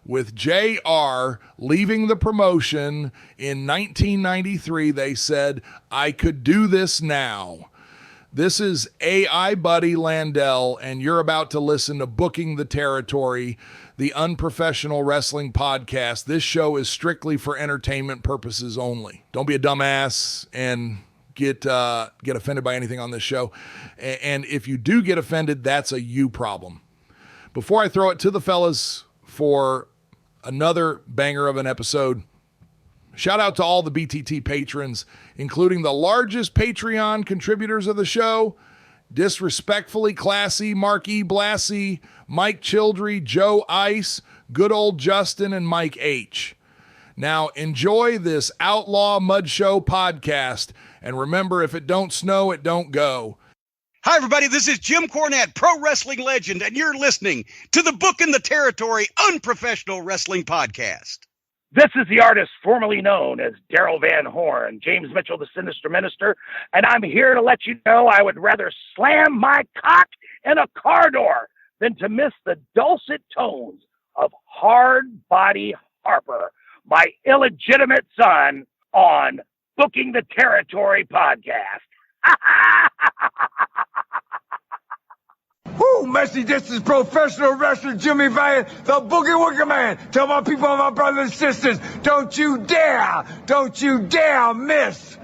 with JR leaving the promotion in 1993, they said, I could do this now. This is AI Buddy Landell, and you're about to listen to Booking the Territory, the unprofessional wrestling podcast. This show is strictly for entertainment purposes only. Don't be a dumbass and get offended by anything on this show. And if you do get offended, that's a you problem. Before I throw it to the fellas for another banger of an episode, shout out to all the BTT patrons, including the largest Patreon contributors of the show, Disrespectfully Classy, Mark E. Blassie, Mike Childry, Joe Ice, Good Old Justin, and Mike H. Now, enjoy this Outlaw Mud Show podcast, and remember, if it don't snow, it don't go. Hi, everybody. This is Jim Cornette, pro wrestling legend, and you're listening to the Booking the Territory Unprofessional Wrestling Podcast. This is the artist formerly known as Daryl Van Horn, James Mitchell, the Sinister Minister, and I'm here to let you know I would rather slam my cock in a car door than to miss the dulcet tones of Hard Body Harper, my illegitimate son, on Booking the Territory podcast. Woo, Messi, this is professional wrestler Jimmy Valiant, the Boogie Woogie Man. Tell my people, my brothers and sisters, don't you dare miss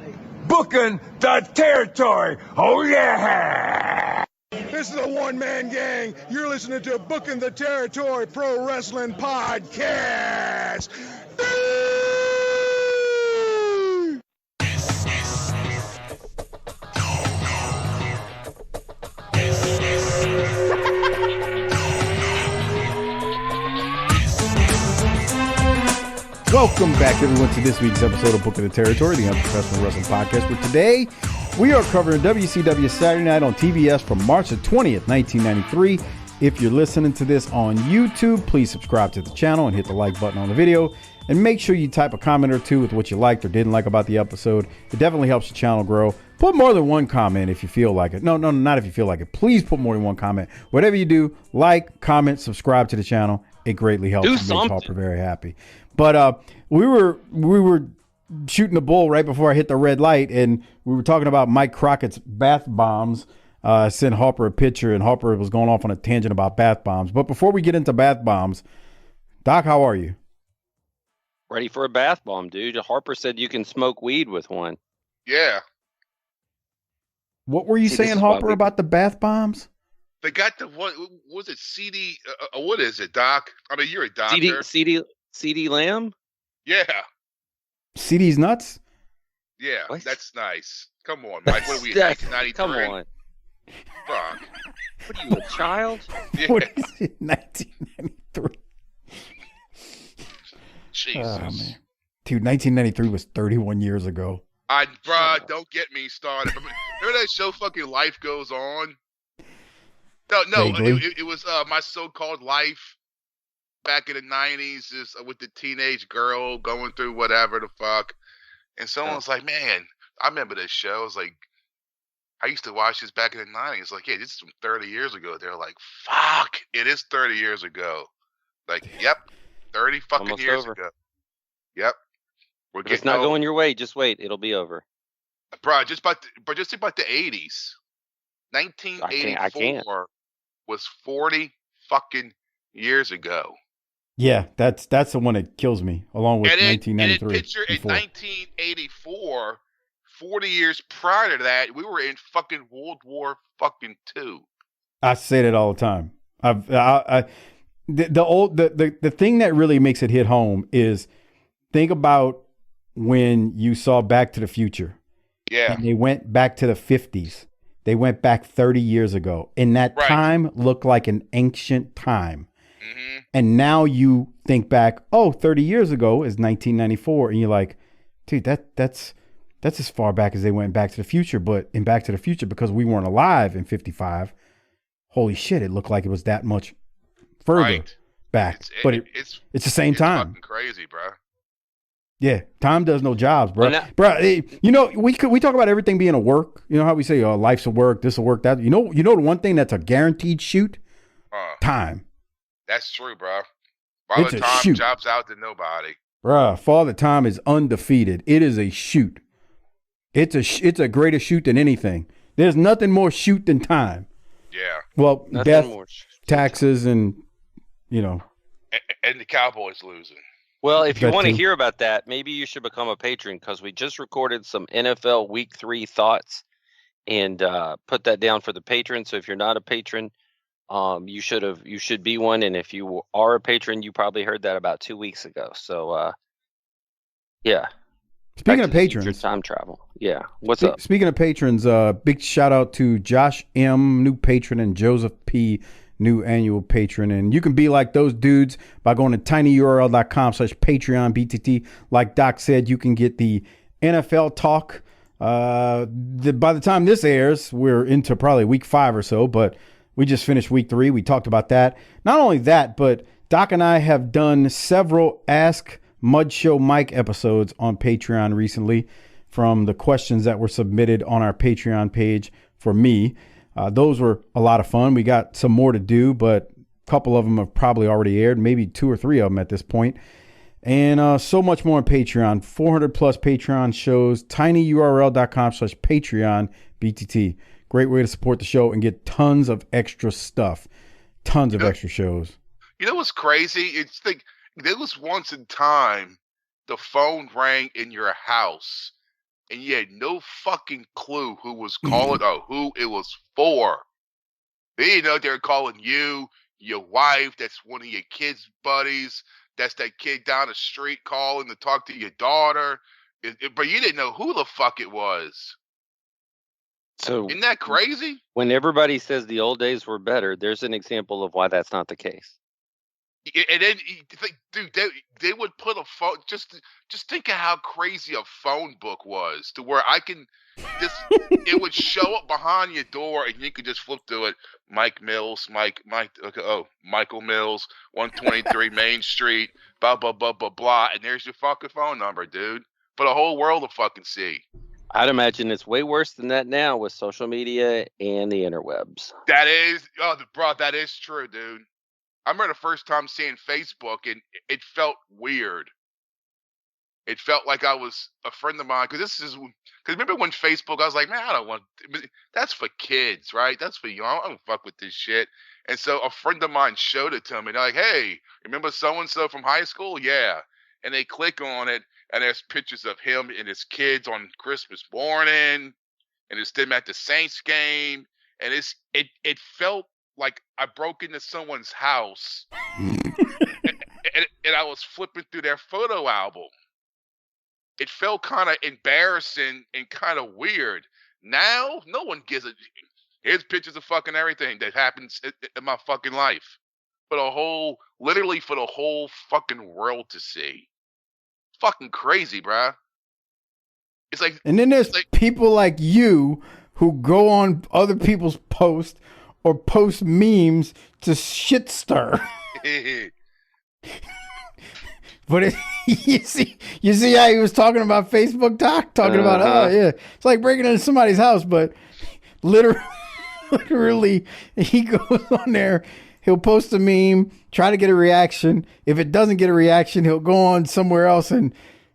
Booking the Territory. Oh, yeah. This is the one-man gang. You're listening to Booking the Territory Pro Wrestling Podcast. Welcome back, everyone, to this week's episode of Booking the Territory, the Unprofessional Wrestling Podcast, where today we are covering WCW Saturday Night on TBS from March the 20th, 1993. If you're listening to this on YouTube, please subscribe to the channel and hit the like button on the video. And make sure you type a comment or two with what you liked or didn't like about the episode. It definitely helps the channel grow. Put more than one comment if you feel like it. No, not if you feel like it. Please put more than one comment. Whatever you do, like, comment, subscribe to the channel. It greatly helps and makes Harper very happy. But we were shooting the bull right before I hit the red light, and we were talking about Mike Crockett's bath bombs. I sent Harper a picture, and Harper was going off on a tangent about bath bombs. But before we get into bath bombs, Doc, how are you? Ready for a bath bomb, dude. Harper said you can smoke weed with one. Yeah. What were you saying, Harper, about the bath bombs? They got the, what was it, CD? What is it, Doc? I mean, you're a doctor. CD Lamb? Yeah. CD's nuts? Yeah, what? That's nice. Come on, Mike. What are we, 1993? Come on. Fuck. What are you, a child? Yeah. What is it, 1993? Jesus. Oh, man. Dude, 1993 was 31 years ago. Bruh, don't get me started. Remember that show fucking Life Goes On? No, it was My So-Called Life back in the 90s, just with the teenage girl going through whatever the fuck. And someone was like, man, I remember this show. I was like, I used to watch this back in the 90s. Like, yeah, this is from 30 years ago. They're like, fuck, it is 30 years ago. Like, yep, 30 fucking Almost years over. ago. Yep. It's not going your way. Just wait. It'll be over. Bro, just about the 80s. 1984 was 40 fucking years ago. Yeah, that's the one that kills me, along with 1993. And then picture in 1984, 40 years prior to that, we were in fucking World War fucking II. I say that all the time. The thing that really makes it hit home is think about when you saw Back to the Future. Yeah. And they went back to the 50s. They went back 30 years ago. And that time looked like an ancient time. Mm-hmm. And now you think back, 30 years ago is 1994. And you're like, dude, that's as far back as they went Back to the Future. But in Back to the Future, because we weren't alive in 55, holy shit, it looked like it was that much further back. It's the same time. Fucking crazy, bro. Yeah, time does no jobs, bro. We talk about everything being a work. You know how we say, life's a work, this will work, that. You know the one thing that's a guaranteed shoot? Time. That's true, bro. It's Father a Time shoot. jobs out to nobody. Bruh, Father Time is undefeated. It is a shoot. It's a greater shoot than anything. There's nothing more shoot than time. Yeah. Well, Nothing death, more. taxes, and, And the Cowboys losing. Well, if you That want to too. hear about that, maybe you should become a patron because we just recorded some NFL Week 3 thoughts and put that down for the patrons. So if you're not a patron, you should be one. And if you are a patron, you probably heard that about 2 weeks ago. So, yeah. Speaking Back of to the future patrons, time travel. Yeah. What's up? Speaking of patrons, big shout out to Josh M, new patron, and Joseph P, new annual patron. And you can be like those dudes by going to tinyurl.com/Patreon BTT. Like Doc said, you can get the NFL talk. By the time this airs, we're into probably week 5 or so, but we just finished week 3. We talked about that. Not only that, but Doc and I have done several Ask Mud Show Mike episodes on Patreon recently from the questions that were submitted on our Patreon page for me. Those were a lot of fun. We got some more to do, but a couple of them have probably already aired, maybe 2 or 3 of them at this point. And so much more on Patreon, 400 plus Patreon shows, tinyurl.com/Patreon BTT. Great way to support the show and get tons of extra stuff, tons of extra shows. You know what's crazy? It's like there was once in time the phone rang in your house and you had no fucking clue who was calling or who it was for. They didn't know they were calling you, your wife, that's one of your kids' buddies, that's that kid down the street calling to talk to your daughter. But you didn't know who the fuck it was. So Isn't that crazy? when everybody says the old days were better, there's an example of why that's not the case. And then you think, dude, they would put a phone. Just think of how crazy a phone book was, to where I can just it would show up behind your door, and you could just flip through it. Mike Mills, Mike. Okay, Michael Mills, 123 Main Street, blah blah blah blah blah, and there's your fucking phone number, dude, for the whole world to fucking see. I'd imagine it's way worse than that now with social media and the interwebs. That is, bro, that is true, dude. I remember the first time seeing Facebook, and it felt weird. It felt like I was a friend of mine, because remember when Facebook, I was like, man, I don't want, that's for kids, right? That's for you. I don't fuck with this shit. And so a friend of mine showed it to me. They're like, hey, remember so-and-so from high school? Yeah. And they click on it, and there's pictures of him and his kids on Christmas morning, and it's them at the Saints game. And it felt like I broke into someone's house and I was flipping through their photo album. It felt kind of embarrassing and kind of weird. Now, no one gives a... Here's pictures of fucking everything that happens in my fucking life. Literally for the whole fucking world to see. Fucking crazy, bruh. It's like... And then there's people like you who go on other people's posts or post memes to shit stir. But you see how he was talking about Facebook, Doc? Talking about, it's like breaking into somebody's house, but literally he goes on there, he'll post a meme, try to get a reaction. If it doesn't get a reaction, he'll go on somewhere else and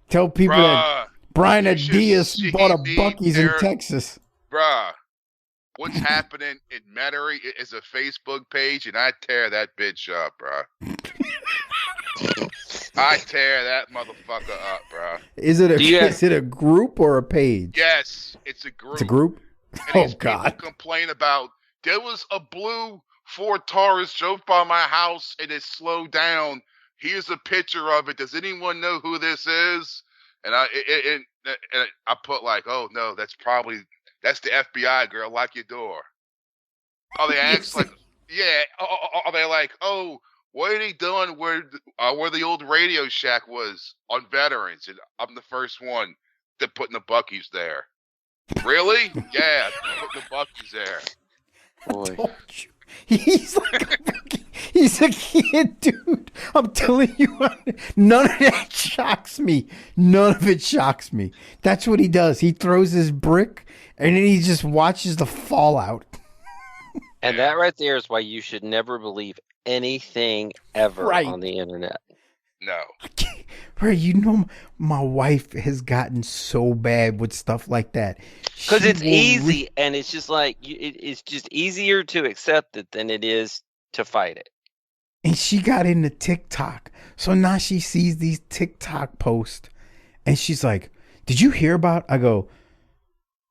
tell people that Brian Diaz bought a Buc-ee's in Texas. Bruh. What's happening in Metairie is a Facebook page, and I tear that bitch up, bro. I tear that motherfucker up, bro. Is it a group or a page? Yes, it's a group. It's a group? And people complain about, there was a blue Ford Taurus drove by my house, and it slowed down. Here's a picture of it. Does anyone know who this is? And I put like, oh, no, that's the FBI girl, lock your door. Oh, they ask like, yeah. Are they like, oh, what are they doing where the old Radio Shack was on Veterans? And I'm the first one to putting the Buc-ee's there. Really? Yeah, putting the Buc-ee's there. Boy. He's a kid, dude. I'm telling you, none of that shocks me. None of it shocks me. That's what he does. He throws his brick, and then he just watches the fallout. And that right there is why you should never believe anything ever on the internet. No. Bro, you know, my wife has gotten so bad with stuff like that. Because She it's will easy, and it's just like it's just easier to accept it than it is to fight it. And she got into TikTok. So now she sees these TikTok posts and she's like, did you hear about? I go,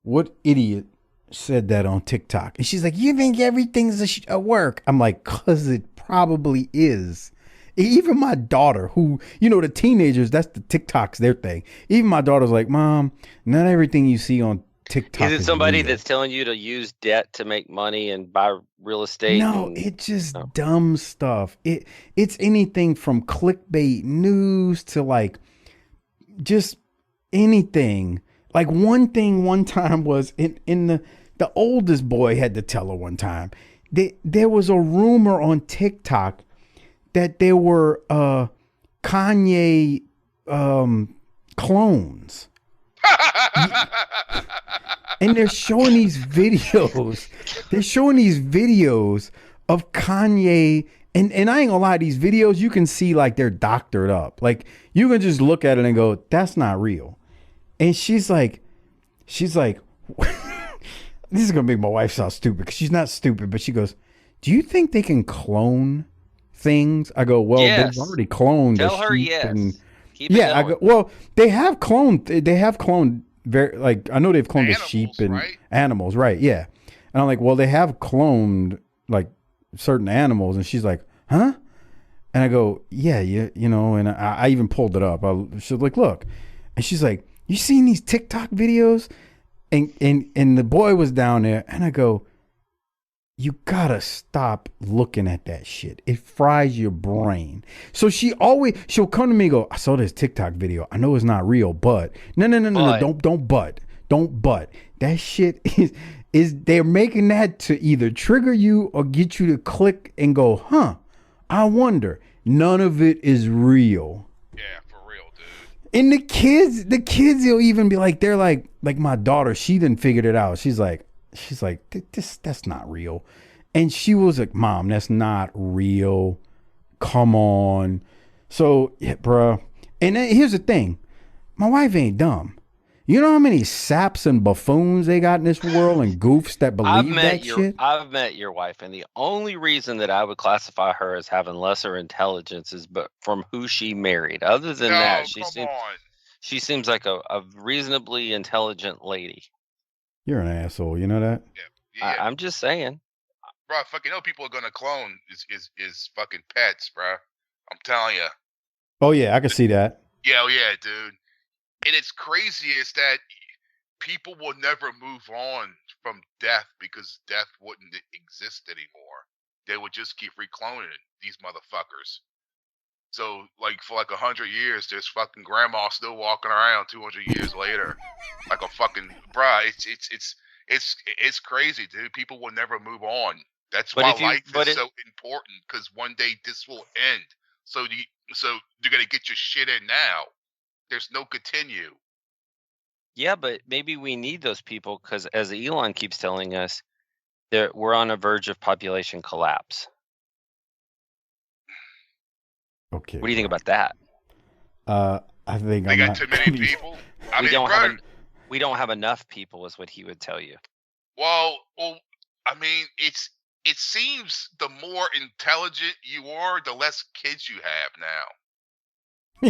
what idiot said that on TikTok? And she's like, you think everything's a work? I'm like, because it probably is. Even my daughter, who, you know, the teenagers, that's the TikTok's their thing. Even my daughter's like, Mom, not everything you see on TikTok Is it somebody real. that's telling you to use debt to make money and buy real estate? No, it's just dumb stuff. It's anything from clickbait news to like just anything. Like one thing one time was in the oldest boy had to tell her one time. There was a rumor on TikTok that there were Kanye clones. And they're showing these videos. They're showing these videos of Kanye. And I ain't gonna lie, these videos, you can see like they're doctored up. Like you can just look at it and go, that's not real. And she's like, this is gonna make my wife sound stupid because she's not stupid, but she goes, do you think they can clone things? I go, well, Yes. they've already cloned. Tell a her sheep yes. and- Keep it yeah, I going. go, well, they have cloned very, like, I know they've cloned Animals, the sheep and right? animals, right? Yeah. And I'm like, well, they have cloned like certain animals. And she's like, huh? And I go, yeah, you know, and I even pulled it up. She's like, look. And she's like, you seen these TikTok videos? And the boy was down there. And I go, you gotta stop looking at that shit. It fries your brain. So she'll come to me and go, I saw this TikTok video. I know it's not real, but no, don't but. That shit is they're making that to either trigger you or get you to click and go, huh, I wonder. None of it is real. Yeah, for real, dude. And the kids will even be like, they're like my daughter, she done figured it out. She's like, that's not real. And she was like, Mom, that's not real. Come on. So, yeah, bruh. And then, here's the thing. My wife ain't dumb. You know how many saps and buffoons they got in this world and goofs that believe that shit? I've met your wife, and the only reason that I would classify her as having lesser intelligence is from who she married. Other than that, she seems like a reasonably intelligent lady. You're an asshole. You know that? Yeah. I'm just saying. Bro, fucking know people are gonna clone is fucking pets, bro. I'm telling you. Oh, yeah, I can see that. Yeah, dude. And it's crazy is that people will never move on from death because death wouldn't exist anymore. They would just keep recloning these motherfuckers. So, like, for like 100 years, there's fucking grandma still walking around 200 years later. Like a fucking, bruh, it's crazy, dude. People will never move on. That's why life is so important, because one day this will end. So you're going to get your shit in now. There's no continue. Yeah, but maybe we need those people because, as Elon keeps telling us, we're on a verge of population collapse. Okay. What do you think about that? I think they got too many people. We don't have enough people, is what he would tell you. Well, I mean, it seems the more intelligent you are, the less kids you have now.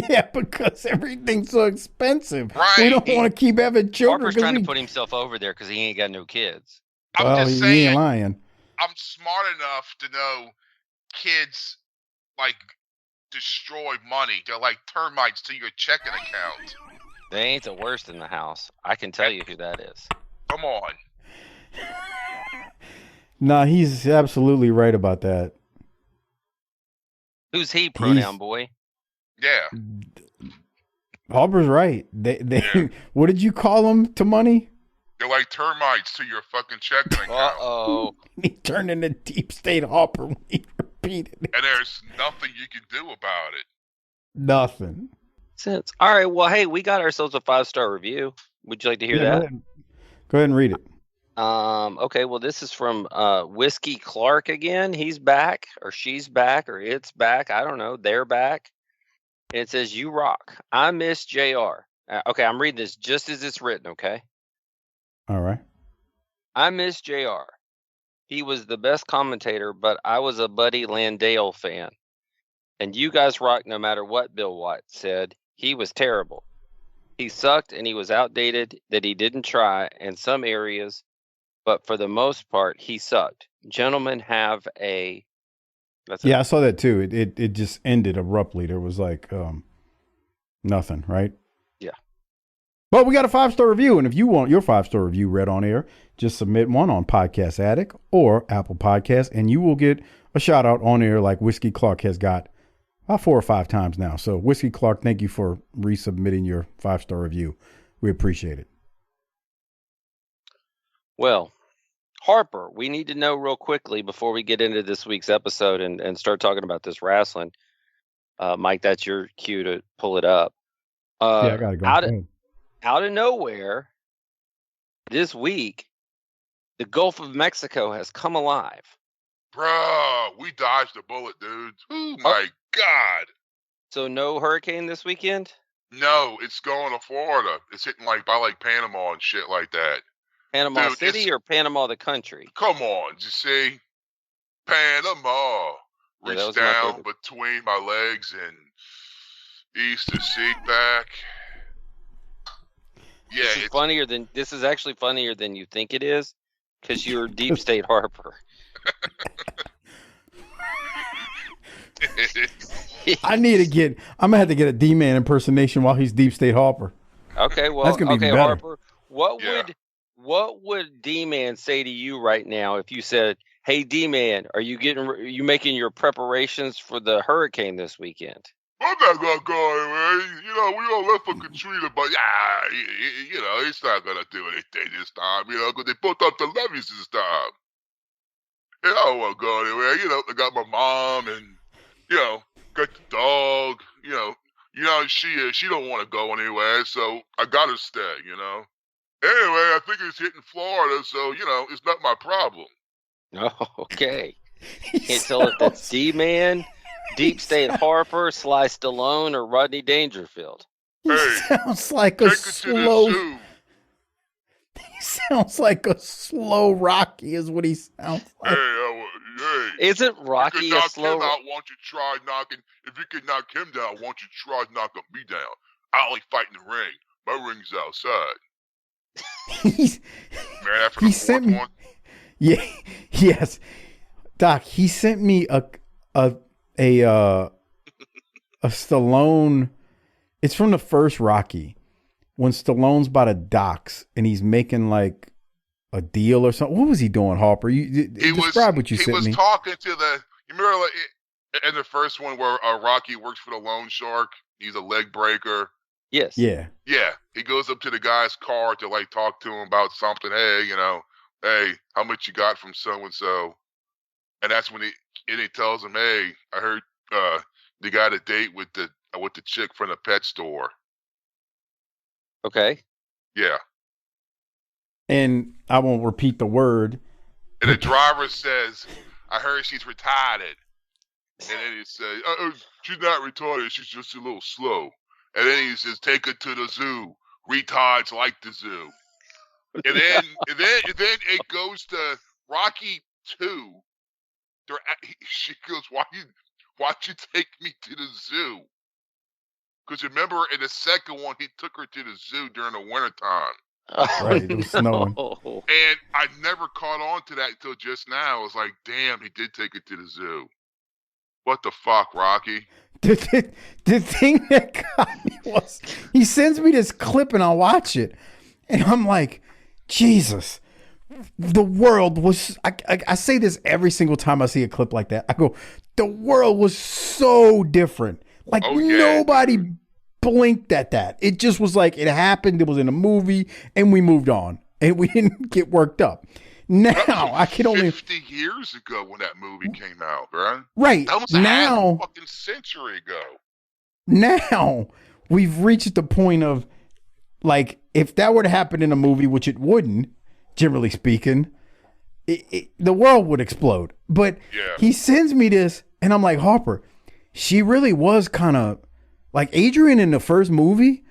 Yeah, because everything's so expensive. Right. We don't want to keep having children. Harper's trying to put himself over there because he ain't got no kids. I'm just he saying, ain't lying. I'm smart enough to know kids like destroy money. They're like termites to your checking account. They ain't the worst in the house. I can tell you who that is. Come on. Nah, he's absolutely right about that. Who's he, pronoun boy? Yeah. Harper's right. They what did you call them to money? They're like termites to your fucking checking account. Uh-oh. He turned into deep state Harper when he repeated it. And there's nothing you can do about it. Nothing. All right, well, hey, we got ourselves a 5-star review. Would you like to hear that? Go ahead and read it. Okay, well, this is from Whiskey Clark again. He's back, or she's back, or it's back. I don't know. They're back. And it says, "You rock. I miss JR." Okay, I'm reading this just as it's written, okay? All right. "I miss JR. He was the best commentator, but I was a Buddy Landale fan. And you guys rock no matter what Bill White said. He was terrible. He sucked and he was outdated, that he didn't try in some areas, but for the most part, he sucked. Gentlemen have a..." That's Yeah, I saw that too. It just ended abruptly. There was like nothing, right? Yeah. But we got a 5-star review, and if you want your 5-star review read on air, just submit one on Podcast Addict or Apple Podcasts, and you will get a shout out on air like Whiskey Clark has got about 4 or 5 times now. So Whiskey Clark, thank you for resubmitting your 5-star review. We appreciate it. Well, Harper, we need to know real quickly before we get into this week's episode and start talking about this wrestling. Mike, that's your cue to pull it up. Yeah, I got to go. Out of nowhere, this week, the Gulf of Mexico has come alive. Bruh, we dodged a bullet, dude. Oh, my God. So no hurricane this weekend? No, it's going to Florida. It's hitting by Panama and shit like that. Panama City or Panama the country? Come on, you see? Panama. Reach down between my legs and east to seek back. Yeah, this is actually funnier than you think it is, because you're Deep State Harper. I'm gonna have to get a Dman impersonation while he's Deep State Harper. Okay, well, that's gonna be better. Harper, what would D-Man say to you right now if you said, "Hey, D-Man, are you making your preparations for the hurricane this weekend?" I'm not gonna go anywhere. We all left for Katrina, but it's not gonna do anything this time. Because they put up the levees this time. I don't want to go anywhere. I got my mom and got the dog. She don't want to go anywhere, so I gotta stay. Anyway, I think it's hitting Florida, so, it's not my problem. Oh, okay. Can't tell if that's D-Man, Deep State Harper, Sly Stallone, or Rodney Dangerfield. He sounds like a slow... He sounds like a slow Rocky is what he sounds like. Hey. Isn't Rocky a slow... If you can knock him out, why don't you try knocking... If you can knock him down, why don't you try knocking me down? I only fight in the ring. My ring's outside. He sent me. Yeah, yes, Doc. He sent me a Stallone. It's from the first Rocky when Stallone's by the docks and he's making like a deal or something. What was he doing, Harper? Describe what you sent me. He was talking to the. You remember in the first one where Rocky works for the loan shark? He's a leg breaker. Yes. Yeah. Yeah. He goes up to the guy's car to talk to him about something. Hey, hey, how much you got from so and so? And that's when he tells him, hey, I heard they got a date with the chick from the pet store. Okay. Yeah. And I won't repeat the word. And the driver says, I heard she's retarded. And then he says, she's not retarded. She's just a little slow. And then he says, take her to the zoo. Retards like the zoo. And then it goes to Rocky 2. She goes, why'd you take me to the zoo? Because remember, in the second one, he took her to the zoo during the wintertime. Right, it was snowing. And I never caught on to that until just now. I was like, damn, he did take her to the zoo. What the fuck, Rocky? The thing that got me was he sends me this clip and I watch it. And I'm like, Jesus, the world was, I say this every single time I see a clip like that. I go, the world was so different. Like nobody blinked at that. It just was like, it happened. It was in a movie and we moved on and we didn't get worked up. Now I can only 50 years ago when that movie came out, right? Right. That was now, a fucking century ago. Now we've reached the point of like, if that were to happen in a movie, which it wouldn't, generally speaking, the world would explode. But he sends me this and I'm like, Harper, she really was kind of Like Adrian in the first movie,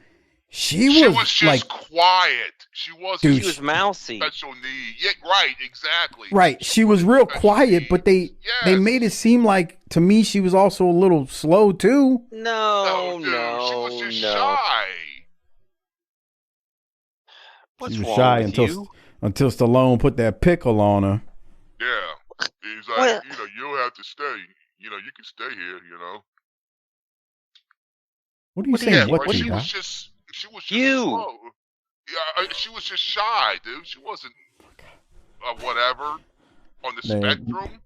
she was just like quiet. She wasn't. Dude, She was mousy. Special need. Yeah, right. Exactly. right. She was real quiet, but they made it seem like to me she was also a little slow too. No, dude, she was just no. shy. What's She was wrong shy with you? until Stallone put that pickle on her. Yeah. He's like, Well- you don't have to stay. You can stay here. What are you saying? What she to, was Doc? just You. slow. Yeah, she was just shy, dude. She wasn't whatever on the Man. spectrum.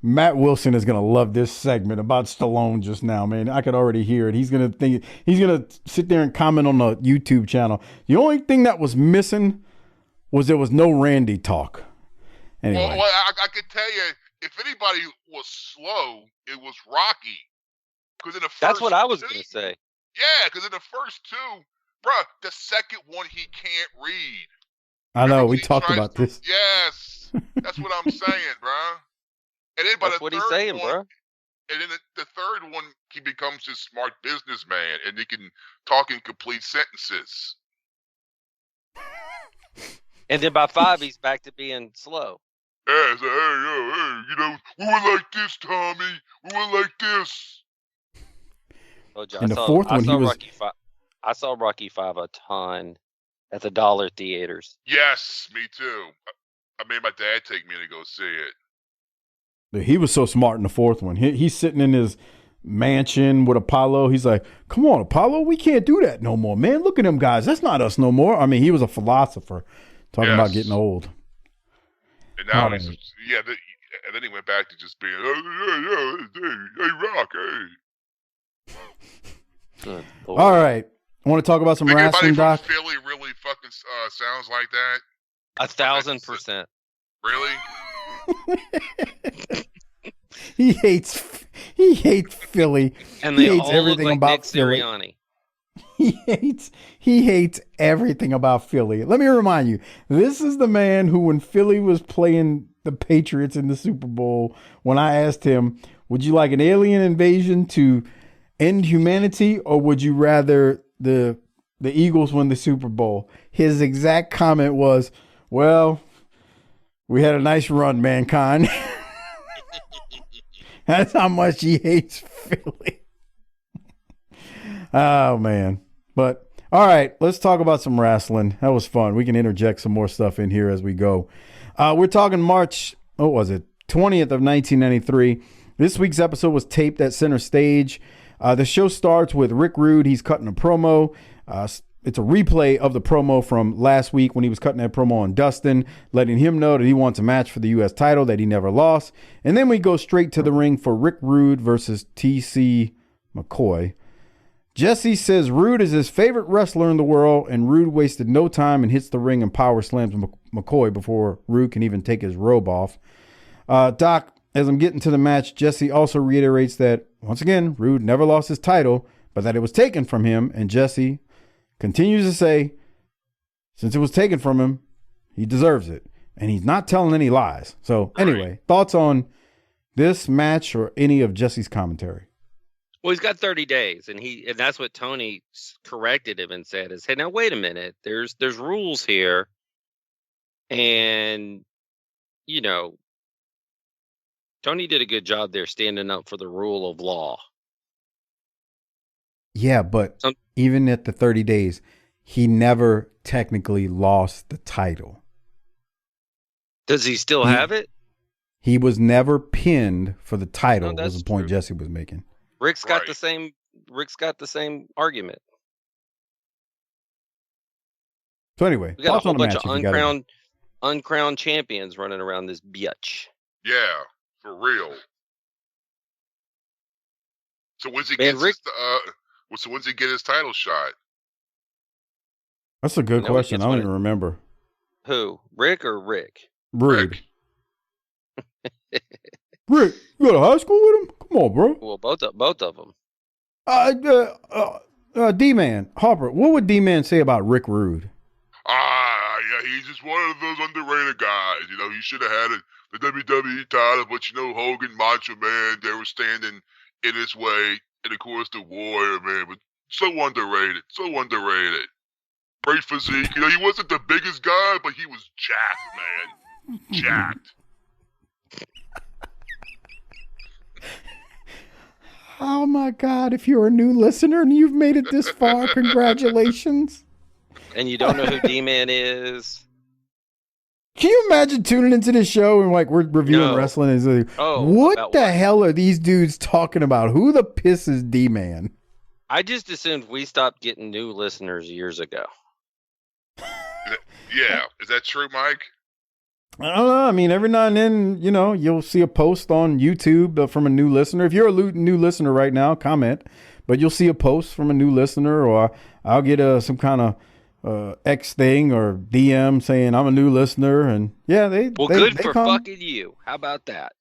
Matt Wilson is gonna love this segment about Stallone just now, man. I could already hear it. He's gonna sit there and comment on the YouTube channel. The only thing that was missing was there was no Randy talk. Anyway, Well, I could tell you, if anybody was slow, it was Rocky. Because in the first That's what I was two- going to say. Yeah, because in the first two, bruh, the second one he can't read. I know Remember we when he talked tries about to- this. Yes, that's what I'm saying, bruh. And then by That's the what third he's saying, one, bro. And then the third one, he becomes this smart businessman, and he can talk in complete sentences. And then by 5, he's back to being slow. Yeah, it's like, hey, we were like this, Tommy. We were like this. Told you, In the fourth one, he was- Rocky 5. I saw Rocky 5 a ton at the dollar theaters. Yes, me too. I made my dad take me to go see it. He was so smart in the fourth one. He's sitting in his mansion with Apollo. He's like, "Come on, Apollo, we can't do that no more, man. Look at them guys. That's not us no more." I mean, he was a philosopher talking about getting old. And now Oh. he's and then he went back to just being, hey, Rock, hey. Good Lord. All right, I want to talk about some Think wrestling, anybody Doc. from Philly really fucking sounds like that? 1,000%. Really? He hates Philly. And He they hates all everything look like about Nick Philly. Sirianni. He hates everything about Philly. Let me remind you, this is the man who, when Philly was playing the Patriots in the Super Bowl, when I asked him, would you like an alien invasion to end humanity, or would you rather the Eagles win the Super Bowl? His exact comment was, well, we had a nice run, mankind. That's how much he hates Philly. Oh, man. But, all right, let's talk about some wrestling. That was fun. We can interject some more stuff in here as we go. We're talking March, 20th of 1993. This week's episode was taped at Center Stage. The show starts with Rick Rude. He's cutting a promo. It's a replay of the promo from last week when he was cutting that promo on Dustin, letting him know that he wants a match for the U.S. title that he never lost. And then we go straight to the ring for Rick Rude versus T.C. McCoy. Jesse says Rude is his favorite wrestler in the world, and Rude wasted no time and hits the ring and power slams McCoy before Rude can even take his robe off. Doc, as I'm getting to the match, Jesse also reiterates that, once again, Rude never lost his title, but that it was taken from him, and Jesse continues to say, since it was taken from him, he deserves it. And he's not telling any lies. So anyway, thoughts on this match or any of Jesse's commentary? Well, he's got 30 days, and that's what Tony corrected him and said is, hey, now wait a minute. There's rules here, and Tony did a good job there standing up for the rule of law. Yeah, but even at the 30 days, he never technically lost the title. Does he still have it? He was never pinned for the title. No, Was the point Jesse was making. Rick's got the same. Rick's got the same argument. So anyway, We got a thoughts whole on the bunch match of if you got any. uncrowned champions running around this bitch. Yeah, for real. So when's he Man, get when's he get his title shot? That's a good No, he question. gets I don't one even remember. Who? Rick or Rick? Rude. Rick, you go to high school with him? Come on, bro. Well, both of them. D-Man, Harper, what would D-Man say about Rick Rude? Yeah, he's just one of those underrated guys. He should have had the WWE title, but Hogan, Macho Man, they were standing in his way. And of course, the Warrior, man, but so underrated. So underrated. Great physique. You know, he wasn't the biggest guy, but he was jacked, man. Jacked. Oh my God, if you're a new listener and you've made it this far, congratulations. And you don't know who D-Man is. Can you imagine tuning into this show and like we're reviewing wrestling and like, what the hell are these dudes talking about? Who the piss is D-Man? I just assumed we stopped getting new listeners years ago. Yeah, is that true, Mike? I don't know. I mean, every now and then, you know, you'll see a post on YouTube from a new listener. If you're a new listener right now, comment. But you'll see a post from a new listener, or I'll get some kind of X thing or DM saying I'm a new listener, and they good for come. Fucking you. How about that?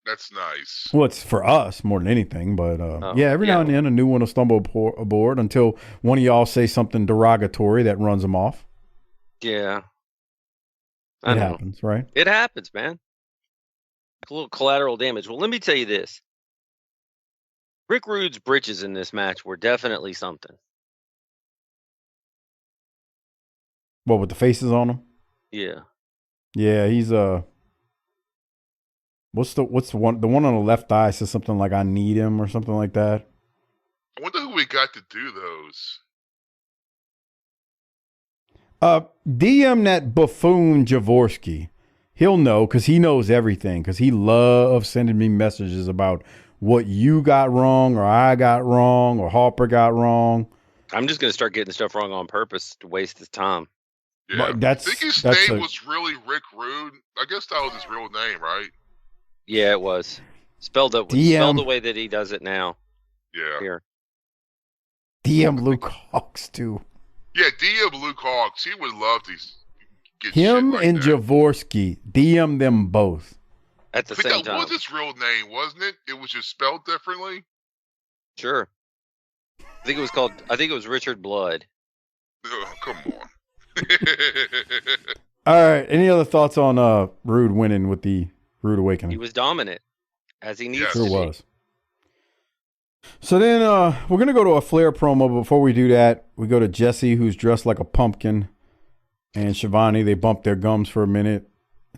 That's nice. Well, it's for us more than anything, but every now and then a new one will stumble aboard until one of y'all say something derogatory that runs them off. Yeah. It happens, right? It happens, man. A little collateral damage. Well, let me tell you this. Rick Rude's britches in this match were definitely something. What, with the faces on them? Yeah. Yeah, he's what's the one? The one on the left thigh says something like "I need him" or something like that. I wonder who we got to do those. DM that buffoon Javorsky. He'll know because he knows everything. Because he loves sending me messages about what you got wrong, or I got wrong, or Harper got wrong. I'm just gonna start getting stuff wrong on purpose to waste his time. Yeah, I think his name was really Rick Rude. I guess that was his real name, right? Yeah, it was spelled the way that he does it now. Yeah. Here. DM Luke Hawks too. Yeah, DM Luke Hawks. He would love to get him shit like and that. Javorsky. DM them both at the same time. That was his real name, wasn't it? It was just spelled differently. Sure. I think it was Richard Blood. Oh, come on. All right. Any other thoughts on Rude winning with the Rude Awakening? He was dominant, as he needs to Sure be. was. So then we're going to go to a Flair promo. But before we do that, we go to Jesse, who's dressed like a pumpkin, and Shivani. They bump their gums for a minute,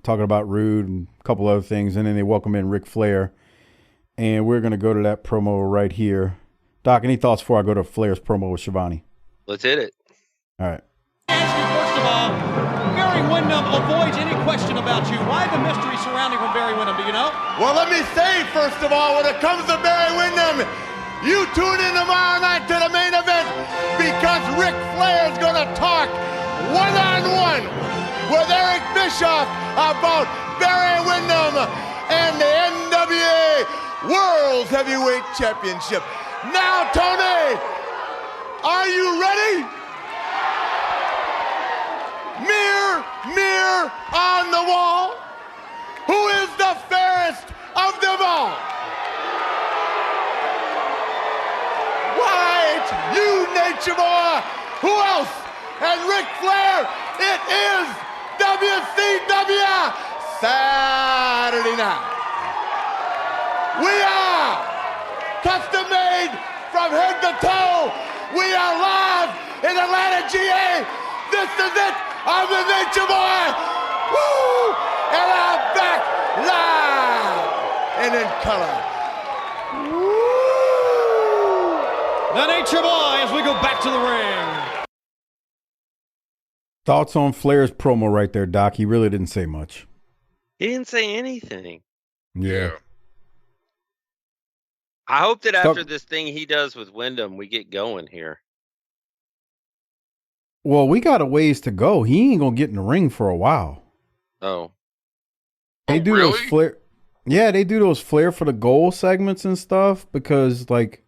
talking about Rude and a couple other things, and then they welcome in Ric Flair. And we're going to go to that promo right here. Doc, any thoughts before I go to Flair's promo with Shivani? Let's hit it. All right. Ask you, first of all, Barry Windham avoids any question about you. Why the mystery surrounding Barry Windham, do you know? Well, let me say, first of all, when it comes to Barry Windham, you tune in tomorrow night to the main event because Ric Flair is going to talk one-on-one with Eric Bischoff about Barry Windham and the NWA World Heavyweight Championship. Now, Tony, are you ready? Mirror on the wall, who is the fairest of them all? Why, it's you, Nature Boy. Who else? And Ric Flair, it is WCW Saturday Night. We are custom made from head to toe. We are live in Atlanta, GA. This is it. I'm the Nature Boy. Woo! And I'm back live and in color. Woo! The Nature Boy as we go back to the ring. Thoughts on Flair's promo right there, Doc? He really didn't say much. He didn't say anything. Yeah. I hope that after this thing he does with Wyndham, we get going here. Well, we got a ways to go. He ain't gonna get in the ring for a while. Oh. They do really? those Flair. Yeah, they do those Flair for the goal segments and stuff because, like,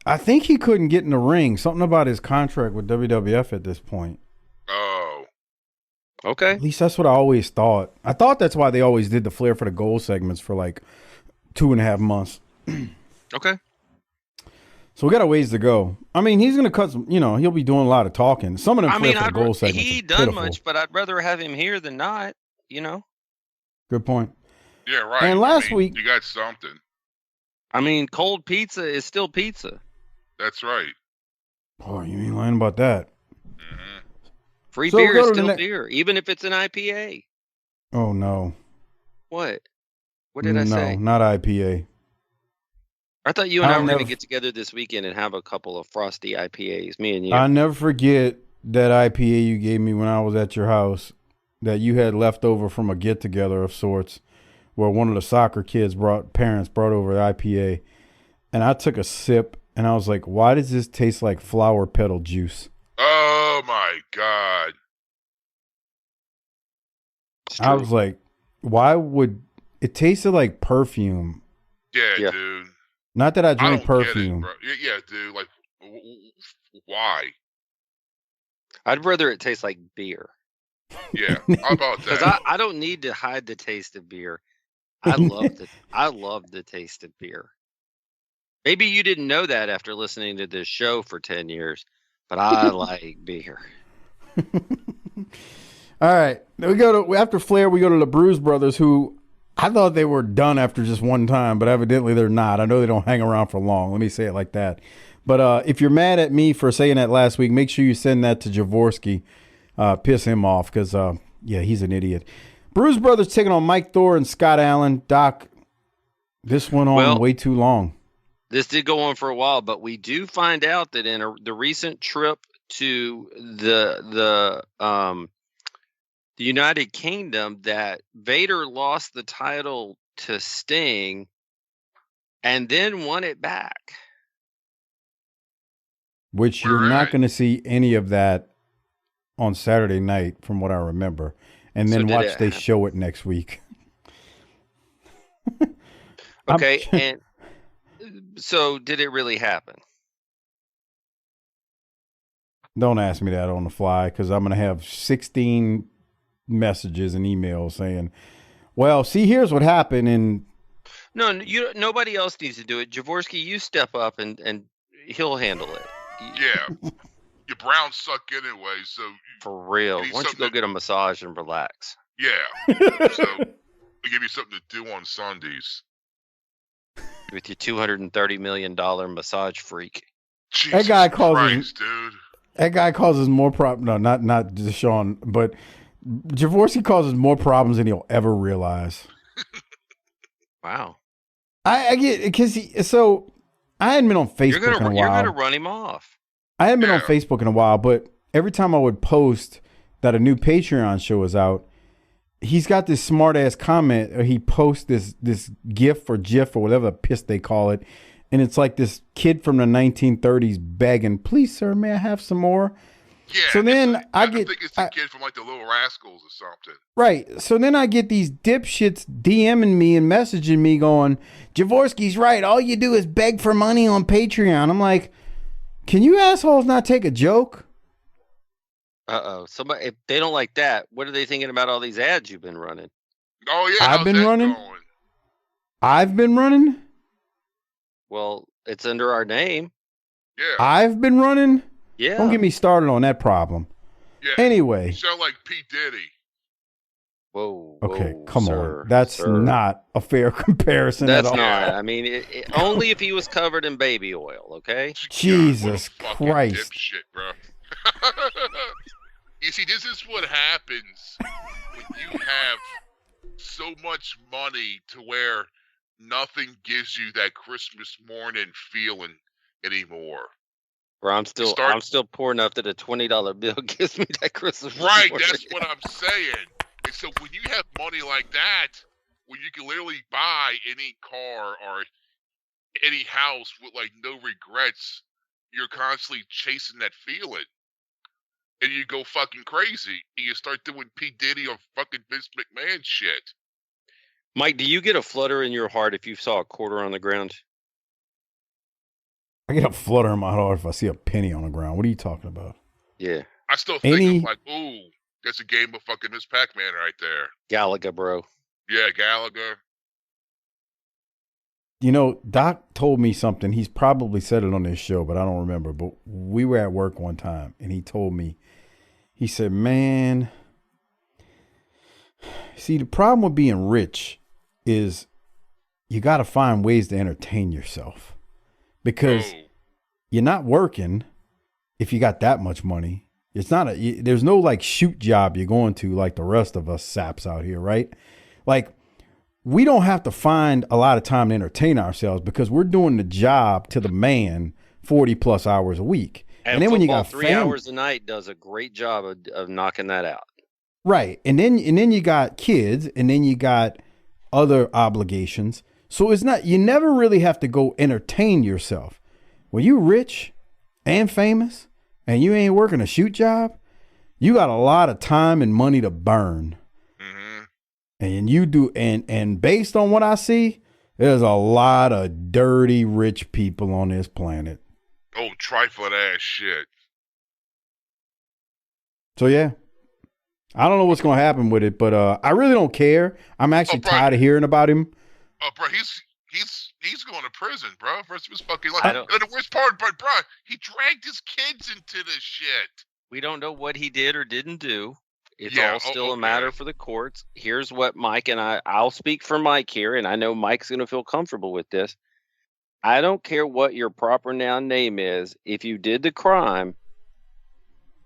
I think he couldn't get in the ring. Something about his contract with WWF at this point. Oh. Okay. At least that's what I always thought. I thought that's why they always did the Flair for the goal segments for like 2.5 months. Okay. So we got a ways to go. I mean, he's going to cut some, he'll be doing a lot of talking. Some of them Flair for the goal segments. He done much, but I'd rather have him here than not, Good point. Yeah, right. And last week, you got something. I mean, cold pizza is still pizza. That's right. Oh, you ain't lying about that. Mm-hmm. Free beer is still beer, even if it's an IPA. Oh, no. What? What did I say? No, not IPA. I thought you and I were going to get together this weekend and have a couple of frosty IPAs, me and you. I'll never forget that IPA you gave me when I was at your house that you had left over from a get-together of sorts where one of the soccer kids parents brought over the IPA. And I took a sip, and I was like, why does this taste like flower petal juice? Oh, my God. I was like, why would... It tasted like perfume. Yeah, dude. Not that I drink perfume. Yeah, dude. Like, why? I'd rather it taste like beer. Yeah, how about that? Because I don't need to hide the taste of beer. I love the taste of beer. Maybe you didn't know that after listening to this show for 10 years, but I like beer. All right. After Flair, we go to the Bruise Brothers, who I thought they were done after just one time, but evidently they're not. I know they don't hang around for long. Let me say it like that. But if you're mad at me for saying that last week, make sure you send that to Javorsky. Piss him off because, he's an idiot. Bruise Brothers taking on Mike Thor and Scott Allen. Doc, this went on way too long. This did go on for a while, but we do find out that in the recent trip to the United Kingdom, that Vader lost the title to Sting and then won it back. Which you're not going to see any of that on Saturday night, from what I remember. And then watch they show it next week. Okay, and so did it really happen? Don't ask me that on the fly, because I'm going to have 16 messages and emails saying, well, see, here's what happened. And nobody else needs to do it. Javorsky, you step up and he'll handle it. Yeah. Your Browns suck anyway, so... For real. Why don't you go get a massage and relax? Yeah. So, we give you something to do on Sundays. With your $230 million massage freak. Jesus Christ, dude. That guy causes more problems. No, not Deshaun, but Javorsky causes more problems than he'll ever realize. Wow. I get it, because so I hadn't been on Facebook in a while. You're going to run him off. I hadn't been on Facebook in a while, but every time I would post that a new Patreon show is out, he's got this smart ass comment, or he posts this GIF or GIF or whatever the piss they call it, and it's like this kid from the 1930s begging, "Please, sir, may I have some more?" Yeah. So then I think it's the kid from like the Little Rascals or something. Right. So then I get these dipshits DMing me and messaging me going, "Javorsky's right. All you do is beg for money on Patreon." I'm like, can you assholes not take a joke? Somebody, if they don't like that, what are they thinking about all these ads you've been running? Oh yeah, I've been running. Well, it's under our name. Yeah. I've been running. Yeah. Don't get me started on that problem. Yeah. Anyway. You sound like P-Diddy. Whoa. Okay, come on. That's not a fair comparison at all. That's not. I mean, only if he was covered in baby oil, okay? Jesus Christ. Dipshit, bro. You see, this is what happens when you have so much money to where nothing gives you that Christmas morning feeling anymore. Where I'm still poor enough that a $20 bill gives me that Christmas morning. Right, that's what I'm saying. And so when you have money like that, when you can literally buy any car or any house with like no regrets, you're constantly chasing that feeling. And you go fucking crazy. And you start doing P-Diddy or fucking Vince McMahon shit. Mike, do you get a flutter in your heart if you saw a quarter on the ground? I get a flutter in my heart if I see a penny on the ground. What are you talking about? Yeah. I still think of like, ooh, that's a game of fucking Miss Pac-Man right there. Galaga, bro. Yeah, Gallagher. You know, Doc told me something. He's probably said it on this show, but I don't remember. But we were at work one time, and he told me, he said, man, see, the problem with being rich is you got to find ways to entertain yourself because you're not working if you got that much money. It's not there's no like shoot job you're going to like the rest of us saps out here, right? Like we don't have to find a lot of time to entertain ourselves because we're doing the job to the man 40 plus hours a week. And then when you got 3 hours a night does a great job of knocking that out. Right. And then you got kids and then you got other obligations. So it's not, you never really have to go entertain yourself. When you rich and famous and you ain't working a shoot job, you got a lot of time and money to burn. Mm-hmm. And you do, and based on what I see, there's a lot of dirty rich people on this planet. Oh, trifling ass shit. So yeah, I don't know what's gonna happen with it, but I really don't care. I'm actually tired of hearing about him. Oh, bro, he's going to prison, bro. First of his fucking life. The worst part, bro, he dragged his kids into this shit. We don't know what he did or didn't do. It's all still a matter for the courts. Here's what Mike and I'll speak for Mike here, and I know Mike's going to feel comfortable with this. I don't care what your proper noun name is. If you did the crime,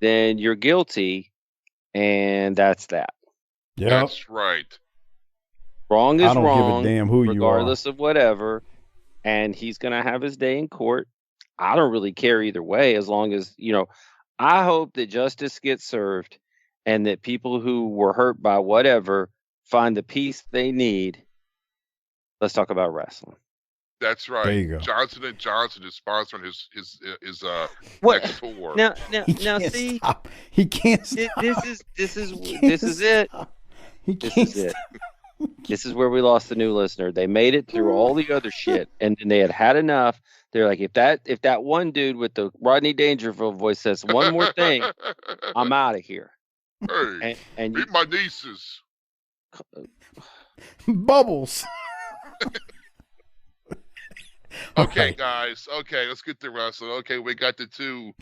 then you're guilty, and that's that. Yeah, that's right. Wrong is wrong, give a damn who regardless of whatever. And he's going to have his day in court. I don't really care either way, as long as, I hope that justice gets served and that people who were hurt by whatever find the peace they need. Let's talk about wrestling. That's right. There you go. Johnson & Johnson is sponsoring his next tour. Now see, stop. He can't stop. This is it. This is it. This is where we lost the new listener. They made it through all the other shit, and they had enough. They're like, if that one dude with the Rodney Dangerfield voice says one more thing, I'm out of here. Hey, and meet my nieces. Bubbles. Okay, right. guys. Okay, let's get to wrestling. Okay, we got the two.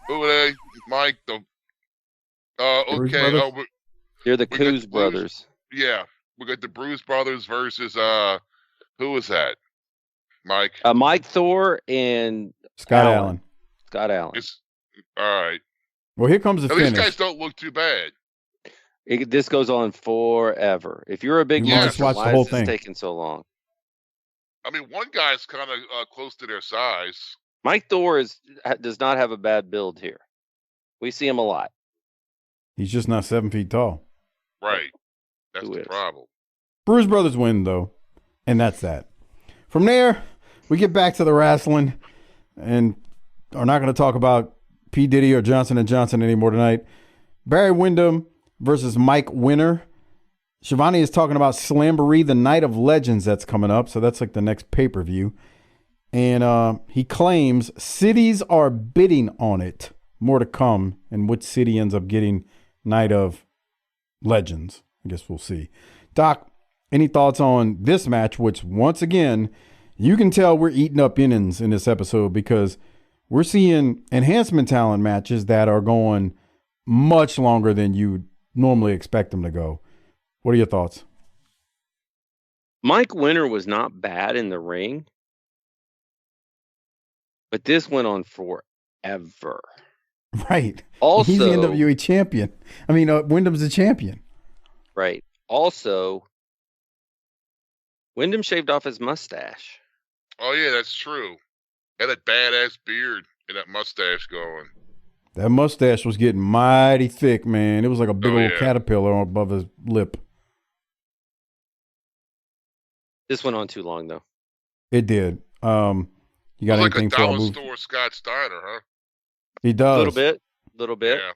Who are they? Mike. Okay. They're the Coos brothers. Yeah, we got the Bruise brothers versus who was that? Mike. Mike Thor and Scott Allen. Scott Allen. All right. Well, here comes the finish. These guys don't look too bad. This goes on forever. If you're a big watch the whole thing. It's taking so long? I mean, one guy's kind of close to their size. Mike Thor does not have a bad build here. We see him a lot. He's just not 7 feet tall. Right. That's the problem. Bruise brothers win, though. And that's that. From there, we get back to the wrestling and are not going to talk about P-Diddy or Johnson & Johnson anymore tonight. Barry Windham versus Mike Winner. Shivani is talking about Slamboree, the Night of Legends that's coming up. So that's like the next pay-per-view. And he claims cities are bidding on it. More to come. And which city ends up getting Night of Legends? I guess we'll see. Doc, any thoughts on this match, which once again, you can tell we're eating up innings in this episode because we're seeing enhancement talent matches that are going much longer than you normally expect them to go. What are your thoughts? Mike Winner was not bad in the ring, but this went on forever. Right. Also, he's the NWA champion. I mean, Wyndham's the champion. Right. Also, Wyndham shaved off his mustache. Oh, yeah, that's true. Had that badass beard and that mustache going. That mustache was getting mighty thick, man. It was like a big old caterpillar above his lip. This went on too long, though. It did. You got anything for a store Scott Steiner, huh? He does. A little bit. Yeah.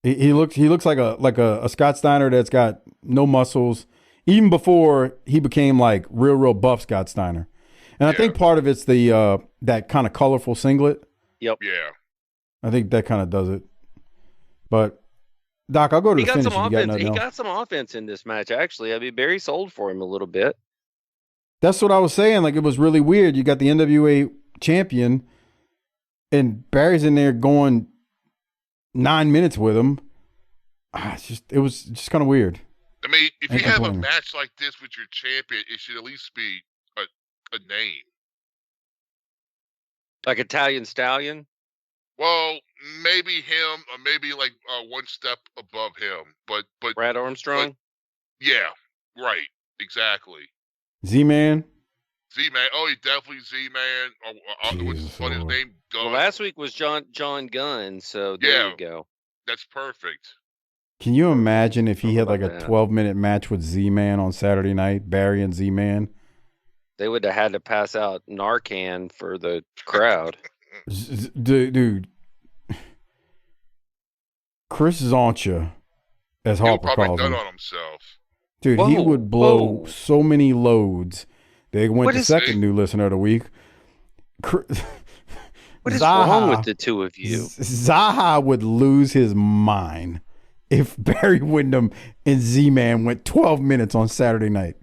He looks like a Scott Steiner that's got no muscles. Even before he became like real buff Scott Steiner. And I think part of it's the that kind of colorful singlet. Yep. Yeah. I think that kind of does it. But Doc, I'll go to the finish. He got some offense in this match, actually. I mean, Barry sold for him a little bit. That's what I was saying. Like, it was really weird. You got the NWA champion, and Barry's in there going 9 minutes with him. It was just kind of weird. I mean, if you have a match like this with your champion, it should at least be a name. Like Italian Stallion? Well, maybe him, or maybe like one step above him. But Brad Armstrong? Yeah, right. Exactly. Z-Man? Z-Man. Oh, he definitely Z-Man. What's his name? Well, last week was John Gunn, so there you go. That's perfect. Can you imagine if he had like a 12-minute match with Z-Man on Saturday night, Barry and Z-Man? They would have had to pass out Narcan for the crowd. Dude, Chris Zoncha, as Harper calls him. On himself. Dude, he would blow so many loads. They went to second new listener of the week. What is wrong with the two of you? Zaha would lose his mind if Barry Windham and Z-Man went 12 minutes on Saturday night.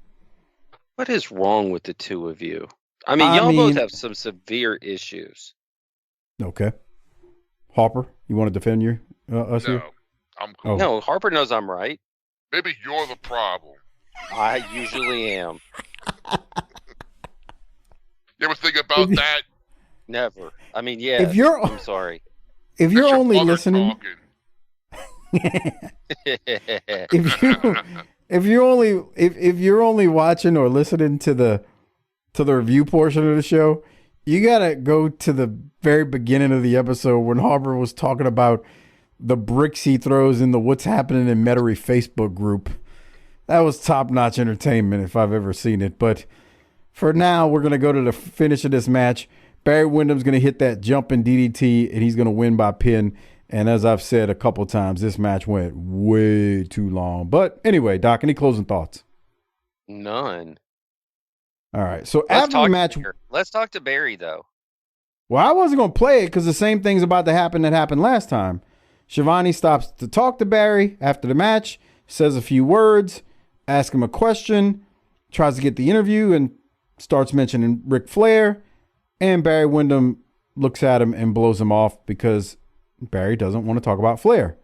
What is wrong with the two of you? I mean, y'all both have some severe issues. Okay. Harper, you want to defend us here? I'm cool. Oh. No, Harper knows I'm right. Maybe you're the problem. I usually am. You ever think about that? Never. I mean, yeah. I'm sorry. If you're only listening, if you're only watching or listening to the review portion of the show, you gotta go to the very beginning of the episode when Harper was talking about the bricks he throws in the What's Happening in Metairie Facebook group. That was top-notch entertainment if I've ever seen it. But for now, we're going to go to the finish of this match. Barry Windham's going to hit that jumping DDT, and he's going to win by pin. And as I've said a couple times, this match went way too long. But anyway, Doc, any closing thoughts? None. All right. So after the match... Let's talk to Barry, though. Well, I wasn't going to play it because the same thing's about to happen that happened last time. Shivani stops to talk to Barry after the match, says a few words, asks him a question, tries to get the interview, and starts mentioning Ric Flair. And Barry Windham looks at him and blows him off because Barry doesn't want to talk about Flair.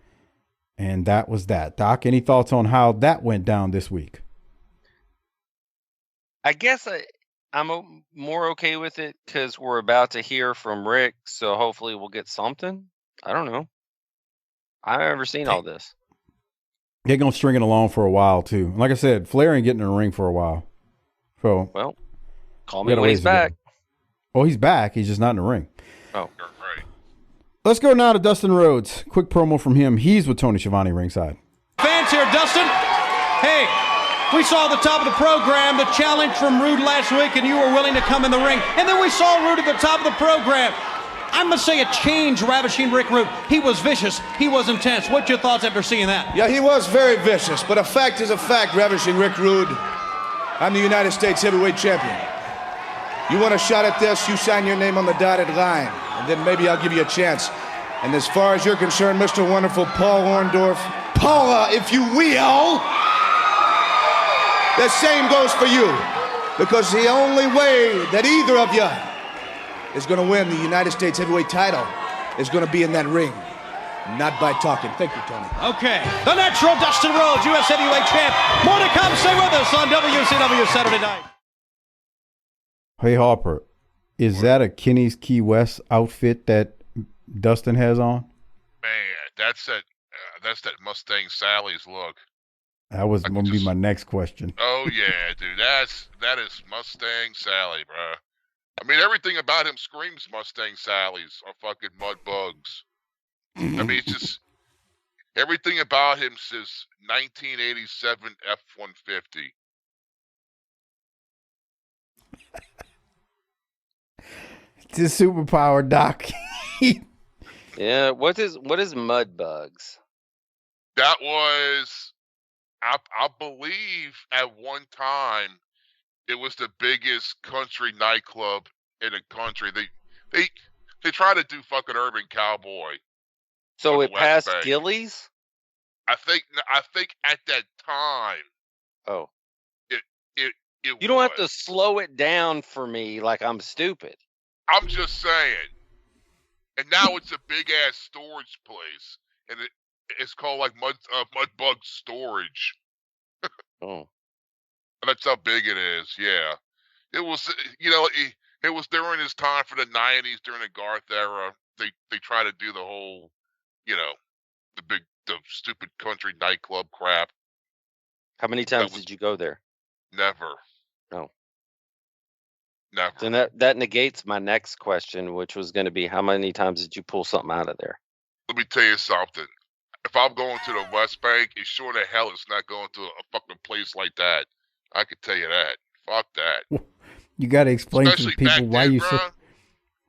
And that was that. Doc, any thoughts on how that went down this week? I guess I'm more okay with it because we're about to hear from Rick, so hopefully we'll get something. I don't know. I've never seen all this. They're going to string it along for a while, too. Like I said, Flair ain't getting in the ring for a while. So, well, call me when he's back. Oh, he's back. He's just not in the ring. Oh, right. Let's go now to Dustin Rhodes. Quick promo from him. He's with Tony Schiavone ringside. Fans here, Dustin. Hey, we saw at the top of the program the challenge from Rude last week, and you were willing to come in the ring. And then we saw Rude at the top of the program. I must say it changed Ravishing Rick Rude. He was vicious. He was intense. What's your thoughts after seeing that? Yeah, he was very vicious, but a fact is a fact, Ravishing Rick Rude. I'm the United States Heavyweight Champion. You want a shot at this, you sign your name on the dotted line, and then maybe I'll give you a chance. And as far as you're concerned, Mr. Wonderful Paul Orndorff, Paula, if you will, the same goes for you. Because the only way that either of you is going to win the United States Heavyweight title is going to be in that ring, not by talking. Thank you, Tony. Okay. The natural Dustin Rhodes, U.S. Heavyweight Champ. More to come. Stay with us on WCW Saturday Night. Hey, Harper, is that a Kenny's Key West outfit that Dustin has on? Man, that's that Mustang Sally's look. That was going to be my next question. Oh, yeah, dude. That is Mustang Sally, bro. I mean, everything about him screams Mustang Sally's or fucking Mudbugs. I mean, it's just everything about him says 1987 F-150. It's his superpower, Doc. Yeah, what is Mudbugs? That was, I believe, at one time, it was the biggest country nightclub in the country. They try to do fucking Urban Cowboy. So it passed Gillies? I think at that time. Oh. It you don't have to slow it down for me like I'm stupid. I'm just saying. And now it's a big ass storage place, and it's called like Mudbug Storage. Oh. That's how big it is. Yeah. It was, it was during his time for the 90s, during the Garth era. They try to do the whole, the stupid country nightclub crap. How many times did you go there? Never. No. Never. Then that negates my next question, which was going to be, how many times did you pull something out of there? Let me tell you something. If I'm going to the West Bank, it's sure the hell it's not going to a fucking place like that. I can tell you that. Fuck that. You got to explain Especially to the people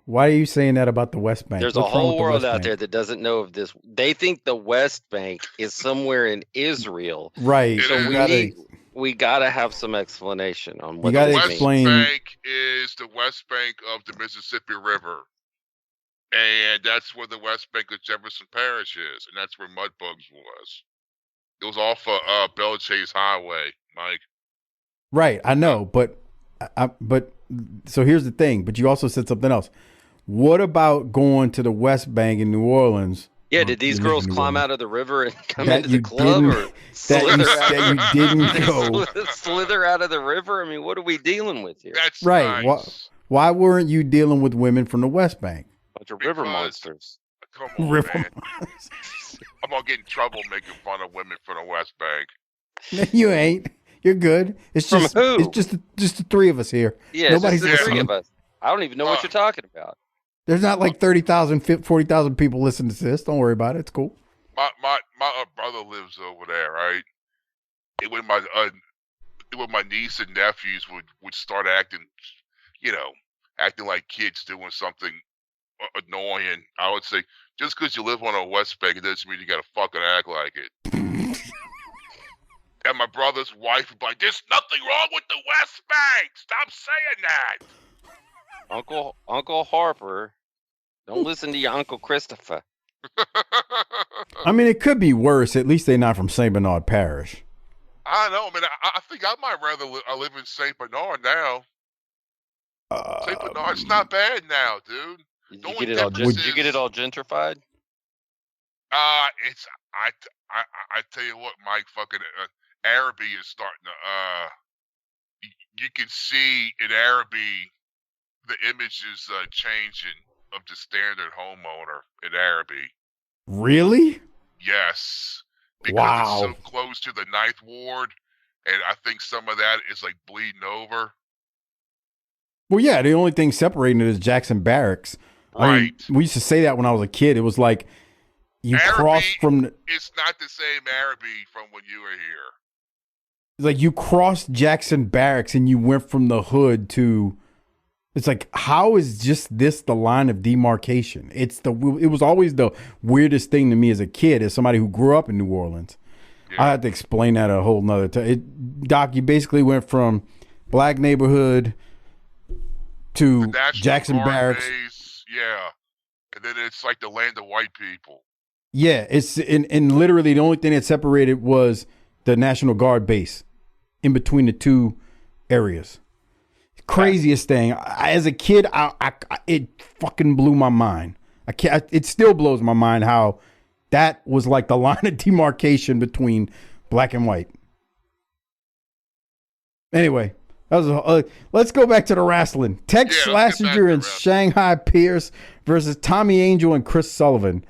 why are you saying that about the West Bank? There's What's a whole wrong with the world West out Bank? there that doesn't know of this. They think the West Bank is somewhere in Israel. Right. So we gotta have some explanation on what You gotta the West explain. Bank is the West Bank of the Mississippi River. And that's where the West Bank of Jefferson Parish is. And that's where Mudbugs was. It was off of Bell Chase Highway, Mike. Right, I know, but so here's the thing. But you also said something else. What about going to the West Bank in New Orleans? Yeah, did these girls climb out of the river and come That into the you club, didn't- or that you didn't go. slither out of the river? I mean, what are we dealing with here? That's Right. nice. Why weren't you dealing with women from the West Bank? Bunch of river monsters. Come on, River man. I'm going to get in trouble making fun of women from the West Bank. No, you ain't. You're good. It's From just who? it's just the three of us here. Yeah, Nobody's it's just the three listening. of us. I don't even know what you're talking about. There's not like 30,000, 40,000 people listening to this. Don't worry about it. It's cool. My brother lives over there, right? And when my niece and nephews would start acting, acting like kids doing something annoying, I would say, just because you live on a West Bank, it doesn't mean you got to fucking act like it. And my brother's wife would be like, "There's nothing wrong with the West Bank. Stop saying that." Uncle Harper, don't listen to your Uncle Christopher. I mean, it could be worse. At least they're not from St. Bernard Parish. I don't know, man. I think I might rather live in St. Bernard now. St. Bernard's not bad now, dude. Did you get it all gentrified? It's I tell you what, Mike. Fucking Araby is starting to. You can see in Araby the image is changing of the standard homeowner in Araby. Really? Yes. Because Wow. it's so close to the Ninth Ward, and I think some of that is like bleeding over. Well, yeah, the only thing separating it is Jackson Barracks. I mean, Right. we used to say that when I was a kid. It was like you cross from It's not the same Araby from when you were here. like you crossed Jackson Barracks and you went from the hood to. It's like, how is just this the line of demarcation? It was always the weirdest thing to me as a kid, as somebody who grew up in New Orleans. Yeah. I had to explain that a whole nother time. Doc, you basically went from black neighborhood to The National Jackson Guard Barracks. base, yeah. And then it's like the land of white people. Yeah, it's and literally the only thing that separated was the National Guard base in between the two areas. Craziest thing. As a kid, it fucking blew my mind. It still blows my mind how that was like the line of demarcation between black and white. Anyway, that was let's go back to the wrestling. Tex Schlesinger and Shanghai Pierce versus Tommy Angel and Chris Sullivan.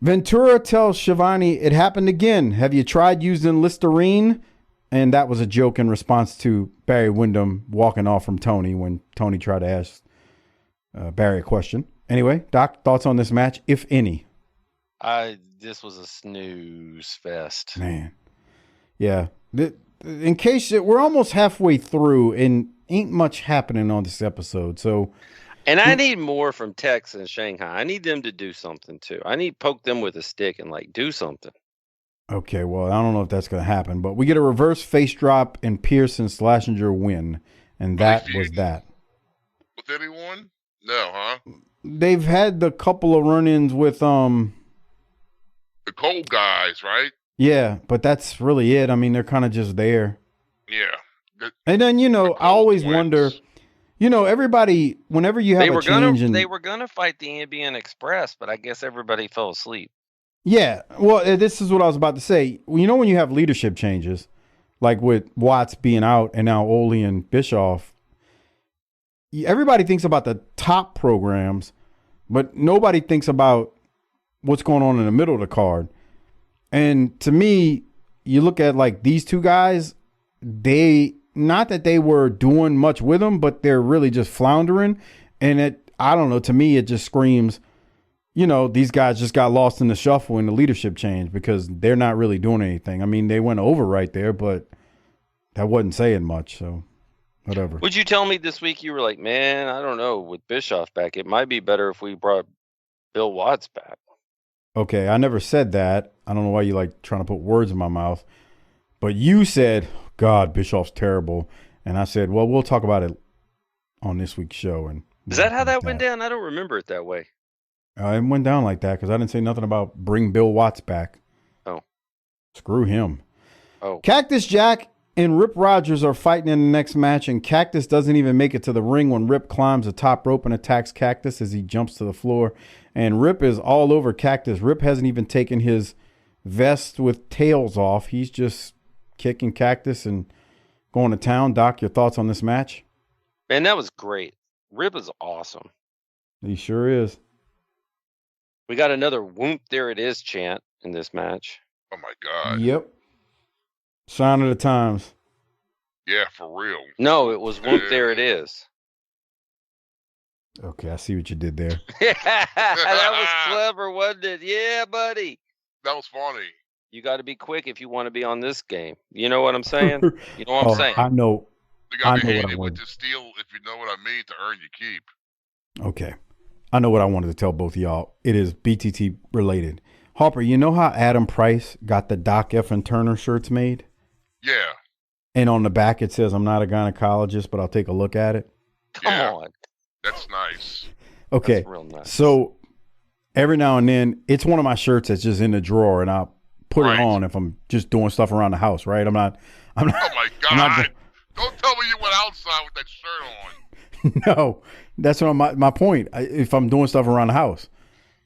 Ventura tells Shivani, "It happened again. Have you tried using Listerine?" And that was a joke in response to Barry Windham walking off from Tony when Tony tried to ask Barry a question. Anyway, Doc, thoughts on this match, if any? This was a snooze fest. Man. Yeah. In case we're almost halfway through and ain't much happening on this episode. So, and I need more from Tex and Shanghai. I need them to do something too. I need to poke them with a stick and like do something. okay, well, I don't know if that's going to happen, but we get a reverse face drop and Pierce and Schlesinger win, and that was that. With anyone? No, huh? They've had the couple of run-ins with the cold guys, right? Yeah, but that's really it. I mean, they're kind of just there. Yeah. And then, I always wonder, everybody, whenever you have a change they were gonna fight the Ambient Express, but I guess everybody fell asleep. Yeah, well, this is what I was about to say. When you have leadership changes, like with Watts being out and now Ole and Bischoff, everybody thinks about the top programs, but nobody thinks about what's going on in the middle of the card. And to me, you look at like these two guys, not that they were doing much with them, but they're really just floundering. And I don't know, to me, it just screams, these guys just got lost in the shuffle in the leadership change because they're not really doing anything. I mean, they went over right there, but that wasn't saying much. So whatever. Would you tell me this week you were like, man, I don't know, with Bischoff back, it might be better if we brought Bill Watts back. Okay, I never said that. I don't know why you like trying to put words in my mouth. But you said, God, Bischoff's terrible. And I said, well, we'll talk about it on this week's show. And is that how that went down? I don't remember it that way. It went down like that because I didn't say nothing about bring Bill Watts back. Oh. Screw him. Oh. Cactus Jack and Rip Rogers are fighting in the next match, and Cactus doesn't even make it to the ring when Rip climbs the top rope and attacks Cactus as he jumps to the floor. And Rip is all over Cactus. Rip hasn't even taken his vest with tails off. He's just kicking Cactus and going to town. Doc, your thoughts on this match? Man, that was great. Rip is awesome. He sure is. We got another whoop, there it is chant in this match. Oh, my God. Yep. Sign of the times. Yeah, for real. No, it was whoop, there it is. Okay, I see what you did there. That was clever, wasn't it? Yeah, buddy. That was funny. You got to be quick if you want to be on this game. You know what I'm saying? You know what I'm saying? I know. You got to be hating with to steal, if you know what I mean, to earn your keep. Okay. I know what I wanted to tell both of y'all. It is BTT related. Harper, you know how Adam Price got the Doc F. and Turner shirts made? Yeah. And on the back it says, I'm not a gynecologist, but I'll take a look at it. Come on. That's nice. Okay. That's real nice. So every now and then, it's one of my shirts that's just in the drawer, and I'll put it on if I'm just doing stuff around the house, right? I'm not. Oh, my God. Don't tell me you went outside with that shirt on. No, that's what my point. If I'm doing stuff around the house,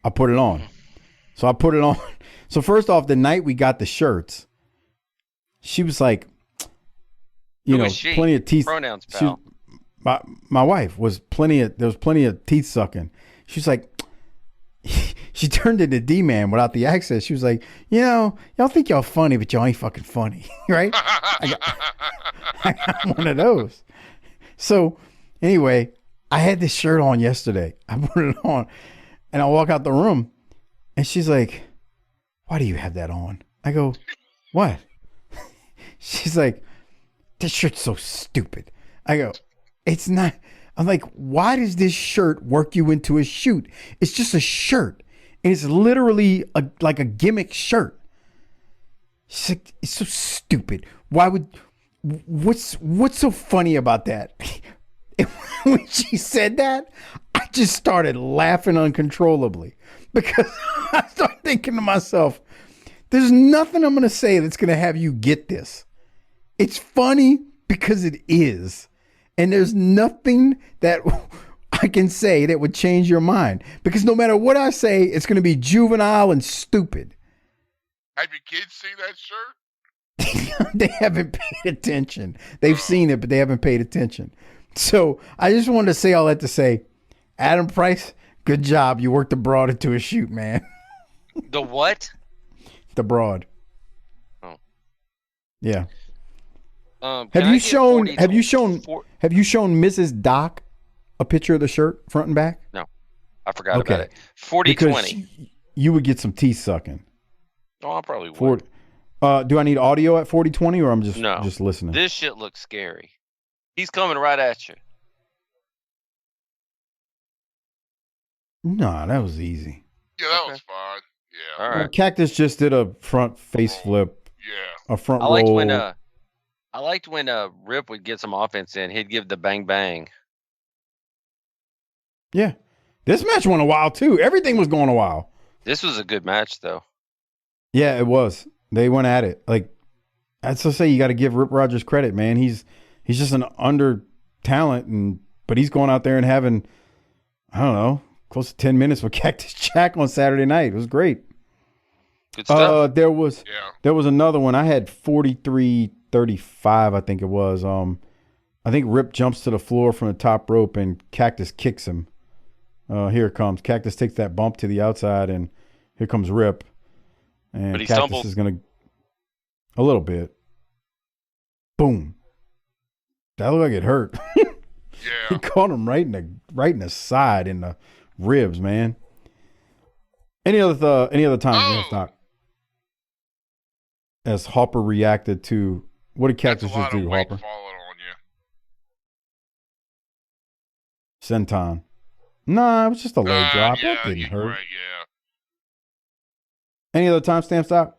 I put it on. So I put it on. So first off, the night we got the shirts, she was like, plenty of teeth. Pronouns, pal. My wife was there was plenty of teeth sucking. She was like, she turned into Dman without the accent. She was like, y'all think y'all funny, but y'all ain't fucking funny, right? I got one of those. So anyway, I had this shirt on yesterday. I put it on, and I walk out the room, and she's like, why do you have that on? I go, what? She's like, this shirt's so stupid. I go, it's not. I'm like, why does this shirt work you into a shoot? It's just a shirt. And it's literally like a gimmick shirt. She's like, it's so stupid. What's so funny about that? When she said that, I just started laughing uncontrollably because I started thinking to myself, there's nothing I'm going to say that's going to have you get this. It's funny because it is. And there's nothing that I can say that would change your mind because no matter what I say, it's going to be juvenile and stupid. Have your kids seen that shirt? They haven't paid attention. They've seen it, but they haven't paid attention. So I just wanted to say all that to say, Adam Price, good job. You worked the broad into a shoot, man. The what? The broad. Oh. Yeah. Have you shown Mrs. Doc a picture of the shirt front and back? No, I forgot about it. 40-20. You would get some teeth sucking. Oh, I probably would. Do I need audio at 40-20 or I'm just listening? This shit looks scary. He's coming right at you. Nah, that was easy. Yeah, that was fine. Yeah. All right. Cactus just did a front face flip. Yeah. A front I roll. liked when Rip would get some offense in. He'd give the bang bang. Yeah. This match went a while too. Everything was going a while. This was a good match though. Yeah, it was. They went at it. Like, I'd still say you got to give Rip Rogers credit, man. He's just an under talent, but he's going out there and having, I don't know, close to 10 minutes with Cactus Jack on Saturday night. It was great. Good stuff. There was another one. I had 43-35, I think it was. I I think Rip jumps to the floor from the top rope and Cactus kicks him. Here it comes. Cactus takes that bump to the outside, and here comes Rip. And But he Cactus stumbles. is going to a little bit. Boom. That looked like it hurt. Yeah. He caught him right in the side, in the ribs, man. Any other time, Doc? As Harper reacted to what did Cactus just do, Harper? Falling on you. Senton. Nah, it was just a leg drop. Yeah, That didn't hurt. Right, yeah. Any other timestamps, Doc?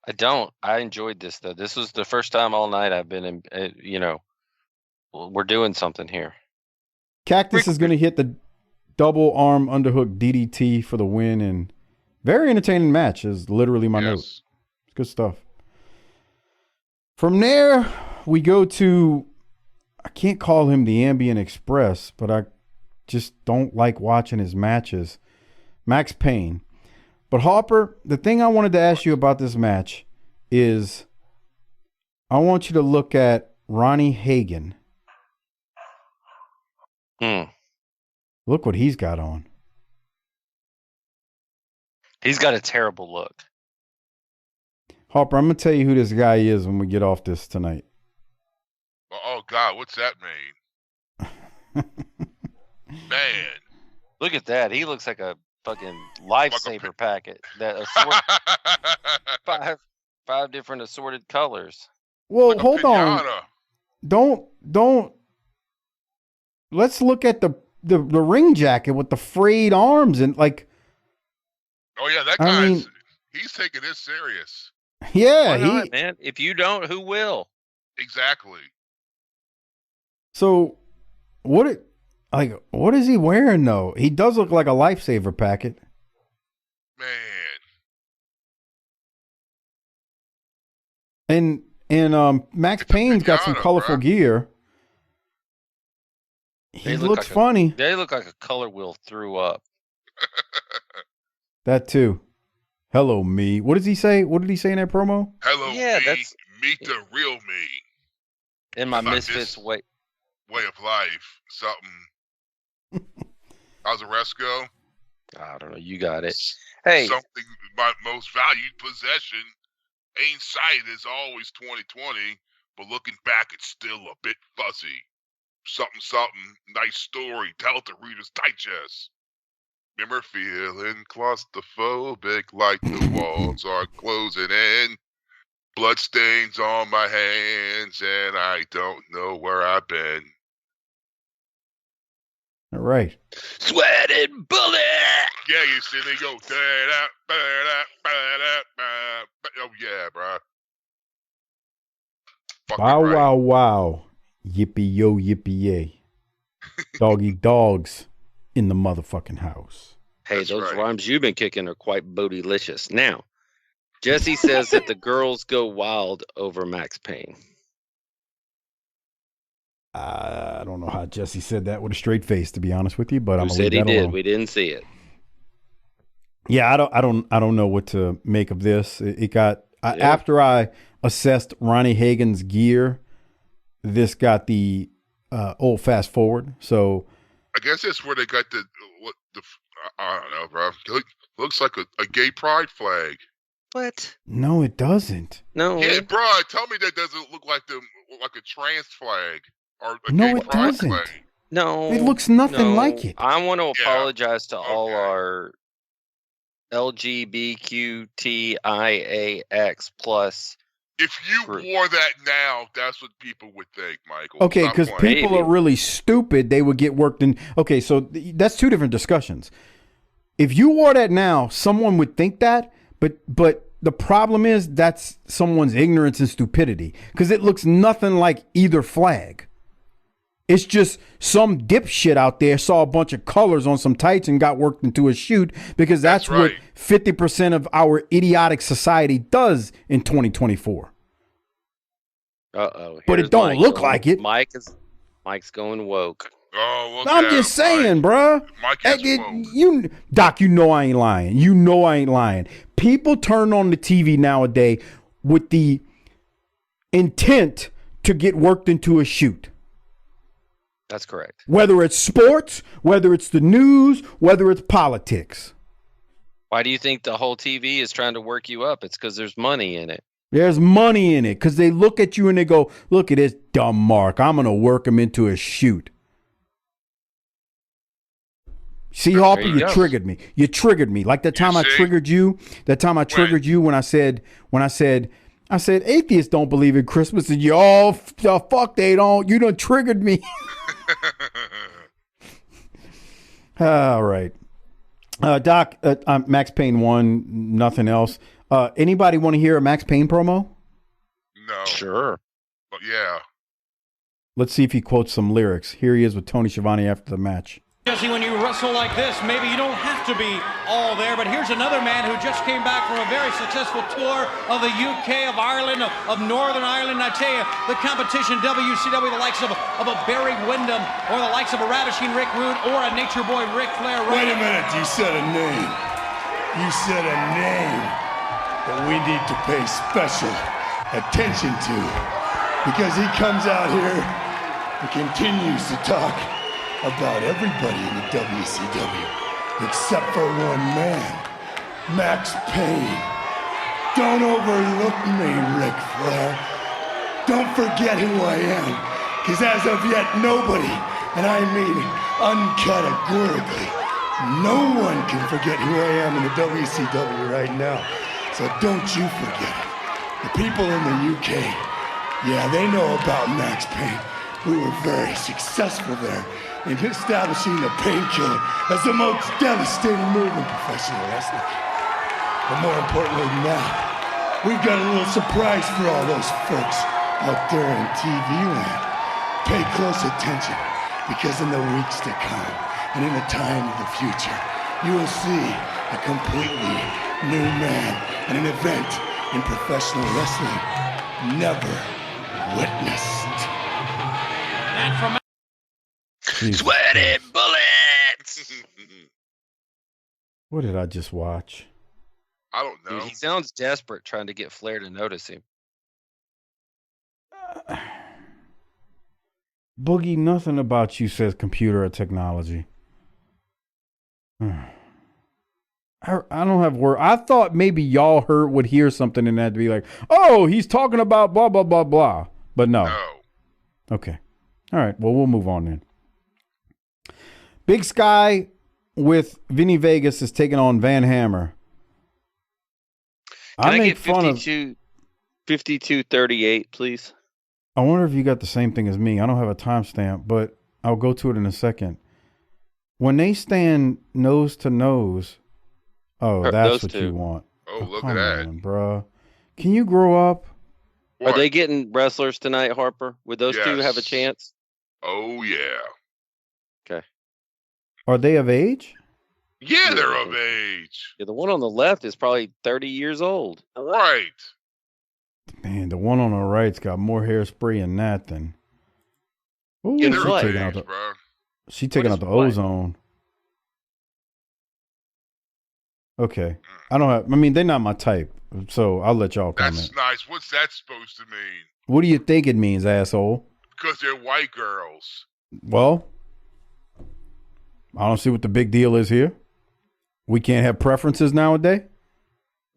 I don't. I enjoyed this though. This was the first time all night I've been in. We're doing something here. Cactus is going to hit the double arm underhook DDT for the win, and very entertaining match is literally my note. It's good stuff. From there, we go to, I can't call him the Ambient Express, but I just don't like watching his matches. Max Payne. But Harper, the thing I wanted to ask you about this match is I want you to look at Ronnie Hagen. Look what he's got on. He's got a terrible look. Harper, I'm going to tell you who this guy is when we get off this tonight. Oh, God, what's that mean? Man. Look at that. He looks like a fucking lifesaver packet. That five different assorted colors. Well, like hold on. Don't. Let's look at the ring jacket with the frayed arms and like. Oh yeah, that guy's he's taking this serious. Yeah, Why not, man. If you don't, who will? Exactly. So, what is he wearing though? He does look like a lifesaver packet. Man. And Max Payne's got some colorful gear. He looks funny. They look like a color wheel threw up. That too. Hello, me. What does he say? What did he say in that promo? Hello, me. Meet the real me. In my misfits way of life. Something. How's the rest go? I don't know. You got it. Hey. Something, my most valued possession. Ain't sight is always 2020, but looking back, it's still a bit fuzzy. Something, nice story, tell it to Reader's Digest. Remember feeling claustrophobic like the walls are closing in. Bloodstains on my hands, and I don't know where I've been. All right. Sweating bullet! Yeah, you see, they go. Oh, yeah, bro. Wow, wow. Yippee yo, yippee yay. Doggy dogs in the motherfucking house. Hey, those rhymes you've been kicking are quite bootylicious. Now, Jesse says that the girls go wild over Max Payne. I don't know how Jesse said that with a straight face, to be honest with you, but I'm Who gonna leave said he that did? alone. We didn't see it. Yeah, I don't know what to make of this. It got after I assessed Ronnie Hagen's gear, this got the old fast forward. So I guess that's where they got the I don't know, bro. Looks like a gay pride flag. What? No, it doesn't. No. Yeah, bro. Tell me that doesn't look like a trans flag or a no, gay it pride doesn't. flag. No, it looks nothing like it. I want to apologize to all our LGBTQTIAX plus. If you wore that now, that's what people would think, Michael. Okay, because people are really stupid. They would get worked in. Okay, so that's two different discussions. If you wore that now, someone would think that, but the problem is that's someone's ignorance and stupidity because it looks nothing like either flag. It's just some dipshit out there saw a bunch of colors on some tights and got worked into a shoot because that's what 50% of our idiotic society does in 2024. Uh-oh. But it don't look like it. Mike's going woke. Oh, I'm just saying, bruh. Doc, you know I ain't lying. You know I ain't lying. People turn on the TV nowadays with the intent to get worked into a shoot. That's correct. Whether it's sports, whether it's the news, whether it's politics. Why do you think the whole TV is trying to work you up? It's because there's money in it. There's money in it because they look at you and they go, look at this dumb Mark. I'm going to work him into a shoot. See, Harper, you triggered me. You triggered me. Like the time I triggered you, when I said atheists don't believe in Christmas, and you all fuck they don't. You done triggered me. All right. Doc, Max Payne won, nothing else. Anybody want to hear a Max Payne promo? No. Sure. But yeah. Let's see if he quotes some lyrics. Here he is with Tony Schiavone after the match. Jesse, when you wrestle like this, maybe you don't have to be all there, but here's another man who just came back from a very successful tour of the UK, of Ireland, of Northern Ireland. I tell you, the competition, WCW, the likes of a Barry Windham, or the likes of a ravishing Rick Rude, or a nature boy Ric Flair. Wait a minute, you said a name. You said a name that we need to pay special attention to, because he comes out here and continues to talk about everybody in the WCW except for one man, Max Payne. Don't overlook me, Ric Flair. Don't forget who I am, because as of yet nobody, and I mean uncategorically, no one can forget who I am in the WCW right now. So don't you forget it. The people in the UK, yeah, they know about Max Payne. We were very successful there in establishing the Painkiller as the most devastating move in professional wrestling. But more importantly than that, we've got a little surprise for all those folks out there in TV land. Pay close attention, because in the weeks to come and in the time of the future, you will see a completely new man and an event in professional wrestling never witnessed. And from Sweaty bullets. What did I just watch? I don't know. Dude, he sounds desperate trying to get Flair to notice him. Boogie, nothing about you says computer or technology. I don't have word. I thought maybe y'all would hear something in that to be like, oh, he's talking about blah, blah, blah, blah. But no. Okay. All right. Well, we'll move on then. Big Sky with Vinny Vegas is taking on Van Hammer. Can I get 5238, please? I wonder if you got the same thing as me. I don't have a timestamp, but I'll go to it in a second. When they stand nose to nose, that's what you want. Oh, look at that, bro. Can you grow up? What? Are they getting wrestlers tonight, Harper? Would those two have a chance? Oh, yeah. Okay. Are they of age? Yeah, they're of age. Yeah, the one on the left is probably 30 years old. Right. Man, the one on the right's got more hairspray in that than. Ooh, she's taking out the ozone. Okay. I mean, they're not my type, so I'll let y'all comment. That's nice. What's that supposed to mean? What do you think it means, asshole? Because they're white girls. Well, I don't see what the big deal is here. We can't have preferences nowadays.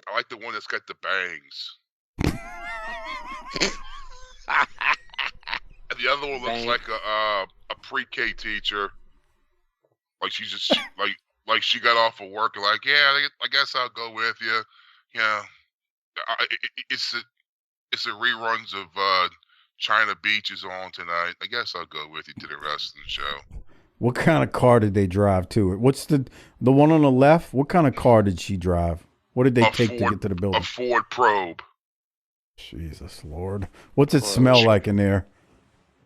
I like the one that's got the bangs. And the other one looks like a pre-K teacher. Like she's just like she got off of work and like, yeah, I guess I'll go with you. Yeah, it's the reruns of China Beach is on tonight. I guess I'll go with you to the wrestling show. What kind of car did they drive to it? What's the one on the left? What kind of car did she drive? What did they take to get to the building? A Ford Probe. Jesus Lord. What's it smell like in there?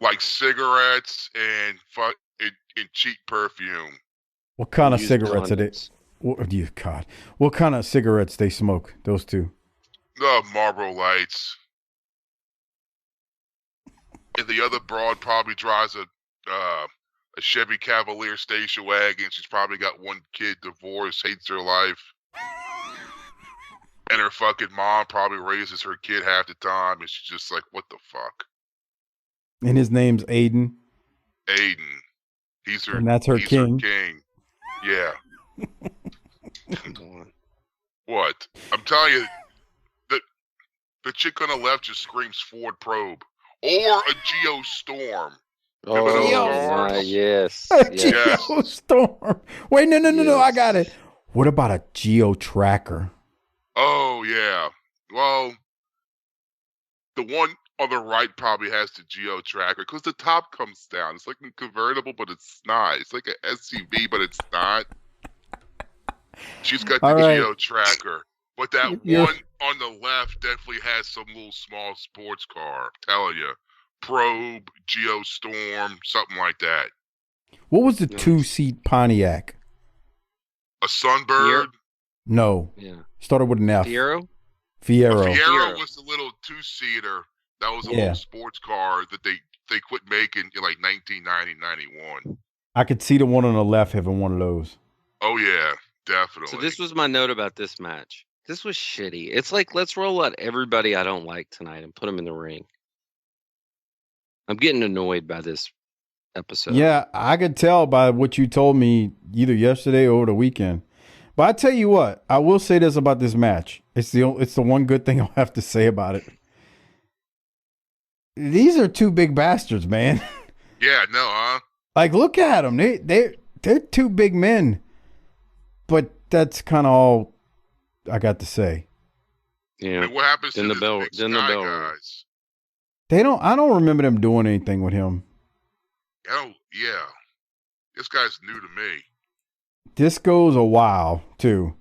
Like cigarettes and cheap perfume. What kind of cigarettes are they? God. What kind of cigarettes they smoke, those two? Marlboro Lights. And the other broad probably drives a Chevy Cavalier station wagon. She's probably got one kid, divorced, hates her life. And her fucking mom probably raises her kid half the time, and she's just like, what the fuck? And his name's Aiden? Aiden. He's her. And that's her king. Yeah. What? I'm telling you, the chick on the left just screams Ford Probe or a Geostorm. Oh, yes. Geostorm. Wait, no. I got it. What about a Geo Tracker? Oh, yeah. Well, the one on the right probably has the Geo Tracker because the top comes down. It's like a convertible, but it's not. It's like an SUV, but it's not. She's got the Geo Tracker. But that one on the left definitely has some little small sports car. I'm telling you. Probe, Geostorm, something like that. What was the 2-seat Pontiac? A Sunbird? No. Yeah. Started with an F. Fiero? Fiero. Fiero was the little 2-seater. That was a little sports car that they quit making in like 1990, 91. I could see the one on the left having one of those. Oh, yeah. Definitely. So this was my note about this match. This was shitty. It's like, let's roll out everybody I don't like tonight and put them in the ring. I'm getting annoyed by this episode. Yeah, I could tell by what you told me either yesterday or the weekend. But I tell you what, I will say this about this match. It's the one good thing I'll have to say about it. These are two big bastards, man. Yeah, no, huh? Like, look at them. They're two big men. But that's kind of all I got to say. Yeah. I mean, what happens to the big the bell guys? I don't remember them doing anything with him. Oh, yeah. This guy's new to me. This goes a while, too.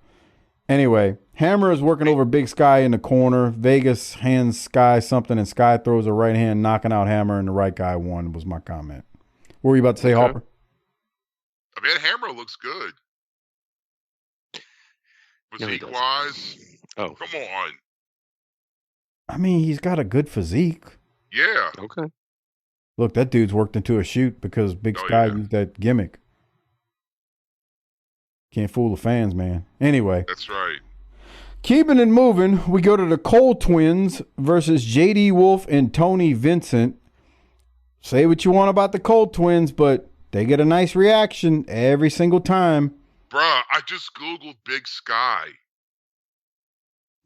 Anyway, Hammer is working over Big Sky in the corner. Vegas hands Sky something, and Sky throws a right hand, knocking out Hammer, and the right guy won, was my comment. What were you about to say, Harper? I mean, Hammer looks good. Physique-wise? Oh. Come on. I mean, he's got a good physique. Yeah. Okay. Look, that dude's worked into a shoot because Big Sky used that gimmick. Can't fool the fans, man. Anyway. That's right. Keeping it moving, we go to the Cole Twins versus J.D. Wolf and Tony Vincent. Say what you want about the Cole Twins, but they get a nice reaction every single time. Bruh, I just Googled Big Sky.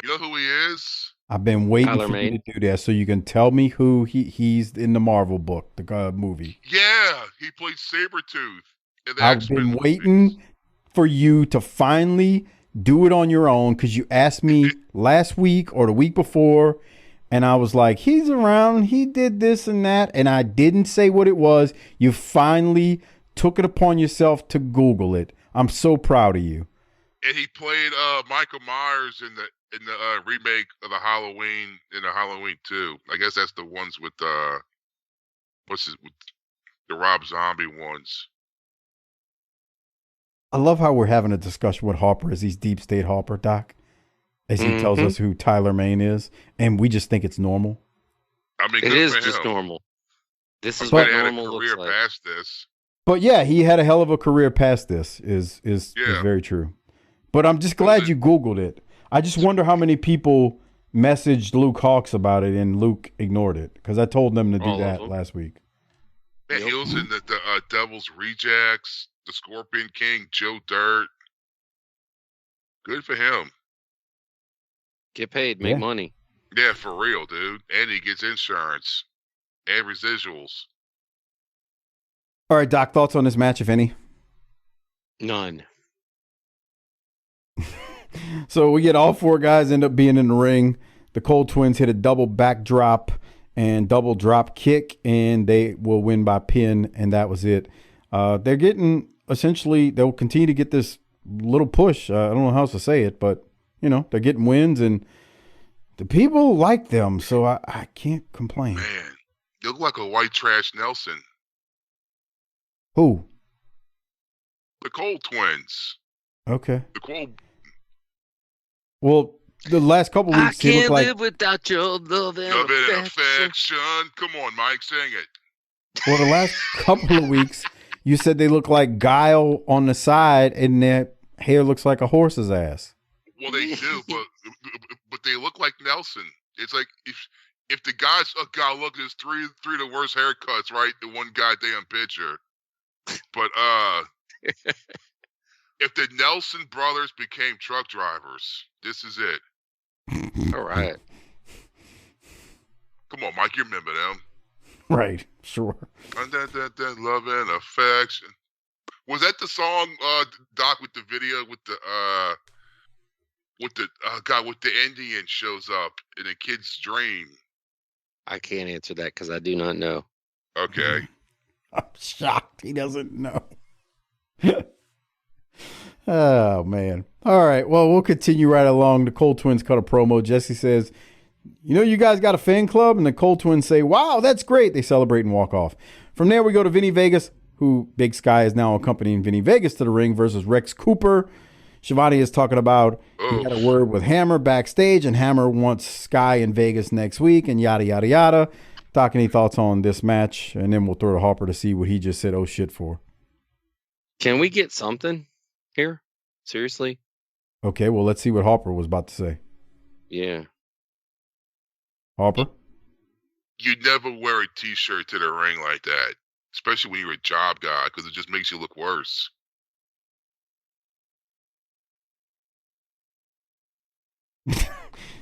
You know who he is? I've been waiting for you to do that so you can tell me who he's in the Marvel book, the movie. Yeah, he played Sabretooth. I've been waiting for you to finally do it on your own because you asked me last week or the week before, and I was like, he's around, he did this and that, and I didn't say what it was. You finally took it upon yourself to Google it. I'm so proud of you. And he played Michael Myers in the remake of the Halloween 2. I guess that's the ones with the Rob Zombie ones. I love how we're having a discussion with Harper as he's Deep State Harper, Doc, as he tells us who Tyler Mane is, and we just think it's normal. I mean, it is just normal. This is what normal looks like. Past this. But yeah, he had a hell of a career past this. Is very true. But I'm just glad you Googled it. I just wonder how many people messaged Luke Hawks about it and Luke ignored it because I told them to do that last week. Man, he was in the Devil's Rejects, the Scorpion King, Joe Dirt. Good for him. Get paid, make money. Yeah, for real, dude. And he gets insurance and residuals. All right, Doc, thoughts on this match, if any? None. So we get all four guys end up being in the ring. The Cole Twins hit a double backdrop and double drop kick, and they will win by pin, and that was it. They're getting, essentially, they'll continue to get this little push. I don't know how else to say it, but, you know, they're getting wins, and the people like them, so I can't complain. Man, you look like a white trash Nelson. Who? The Cole Twins. Okay. The Cole. Well, the last couple weeks, I can't live without your love and affection. Come on, Mike, sing it. Well, the last couple of weeks, you said they look like Guile on the side, and their hair looks like a horse's ass. Well, they do, but they look like Nelson. It's like if the guys, oh God, look, there's three of the worst haircuts, right? The one goddamn picture. But if the Nelson brothers became truck drivers, this is it. All right. Come on, Mike, you remember them. Right, sure. That love and affection. Was that the song, Doc, with the video with the Indian shows up in a kid's dream? I can't answer that because I do not know. Okay. I'm shocked he doesn't know. Oh, man. All right. Well, we'll continue right along. The Cole Twins cut a promo. Jesse says, you guys got a fan club? And the Cole Twins say, wow, that's great. They celebrate and walk off. From there, we go to Vinny Vegas, who Big Sky is now accompanying Vinny Vegas to the ring versus Rex Cooper. Shivani is talking about he had a word with Hammer backstage, and Hammer wants Sky in Vegas next week, and yada, yada, yada. Doc, any thoughts on this match? And then we'll throw to Harper to see what he just said, oh, shit, for. Can we get something here? Seriously? Okay, well, let's see what Harper was about to say. Yeah. Harper? You never wear a T-shirt to the ring like that, especially when you're a job guy, because it just makes you look worse.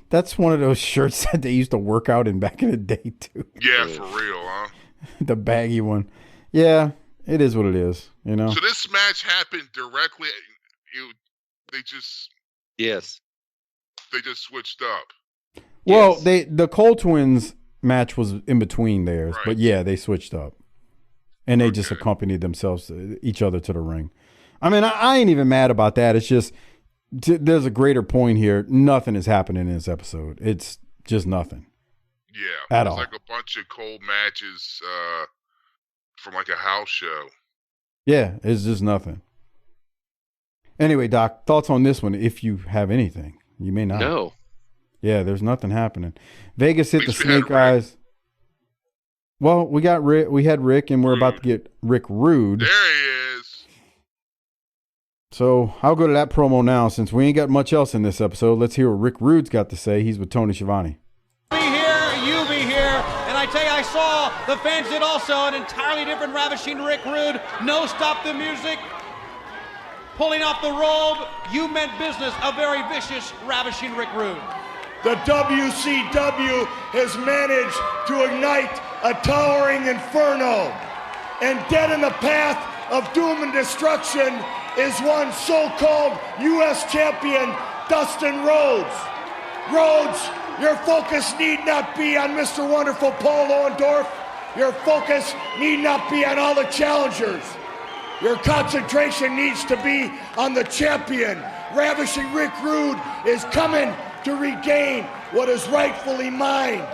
That's one of those shirts that they used to work out in back in the day, too. Yeah, for real, huh? The baggy one. Yeah, it is what it is, So this match happened directly. Yes. They just switched up. Well, the Cole Twins match was in between theirs, right. But yeah, they switched up. And they just accompanied themselves, each other to the ring. I mean, I ain't even mad about that. It's just, there's a greater point here. Nothing is happening in this episode. It's just nothing. Yeah. At all. It's like a bunch of cold matches from like a house show. Yeah, it's just nothing. Anyway, Doc, thoughts on this one, if you have anything. You may not. No. Yeah, there's nothing happening. Vegas hit the Snake Eyes. Well, we got Rick. We had Rick, and we're about to get Rick Rude. There he is. So I'll go to that promo now. Since we ain't got much else in this episode, let's hear what Rick Rude's got to say. He's with Tony Schiavone. Be here, you be here. And I tell you, I saw the fans did also an entirely different ravishing Rick Rude. No stop the music. Pulling off the robe, you meant business. A very vicious, ravishing Rick Rude. The WCW has managed to ignite a towering inferno. And dead in the path of doom and destruction is one so-called U.S. champion, Dustin Rhodes. Rhodes, your focus need not be on Mr. Wonderful Paul Orndorff. Your focus need not be on all the challengers. Your concentration needs to be on the champion. Ravishing Rick Rude is coming to regain what is rightfully mine.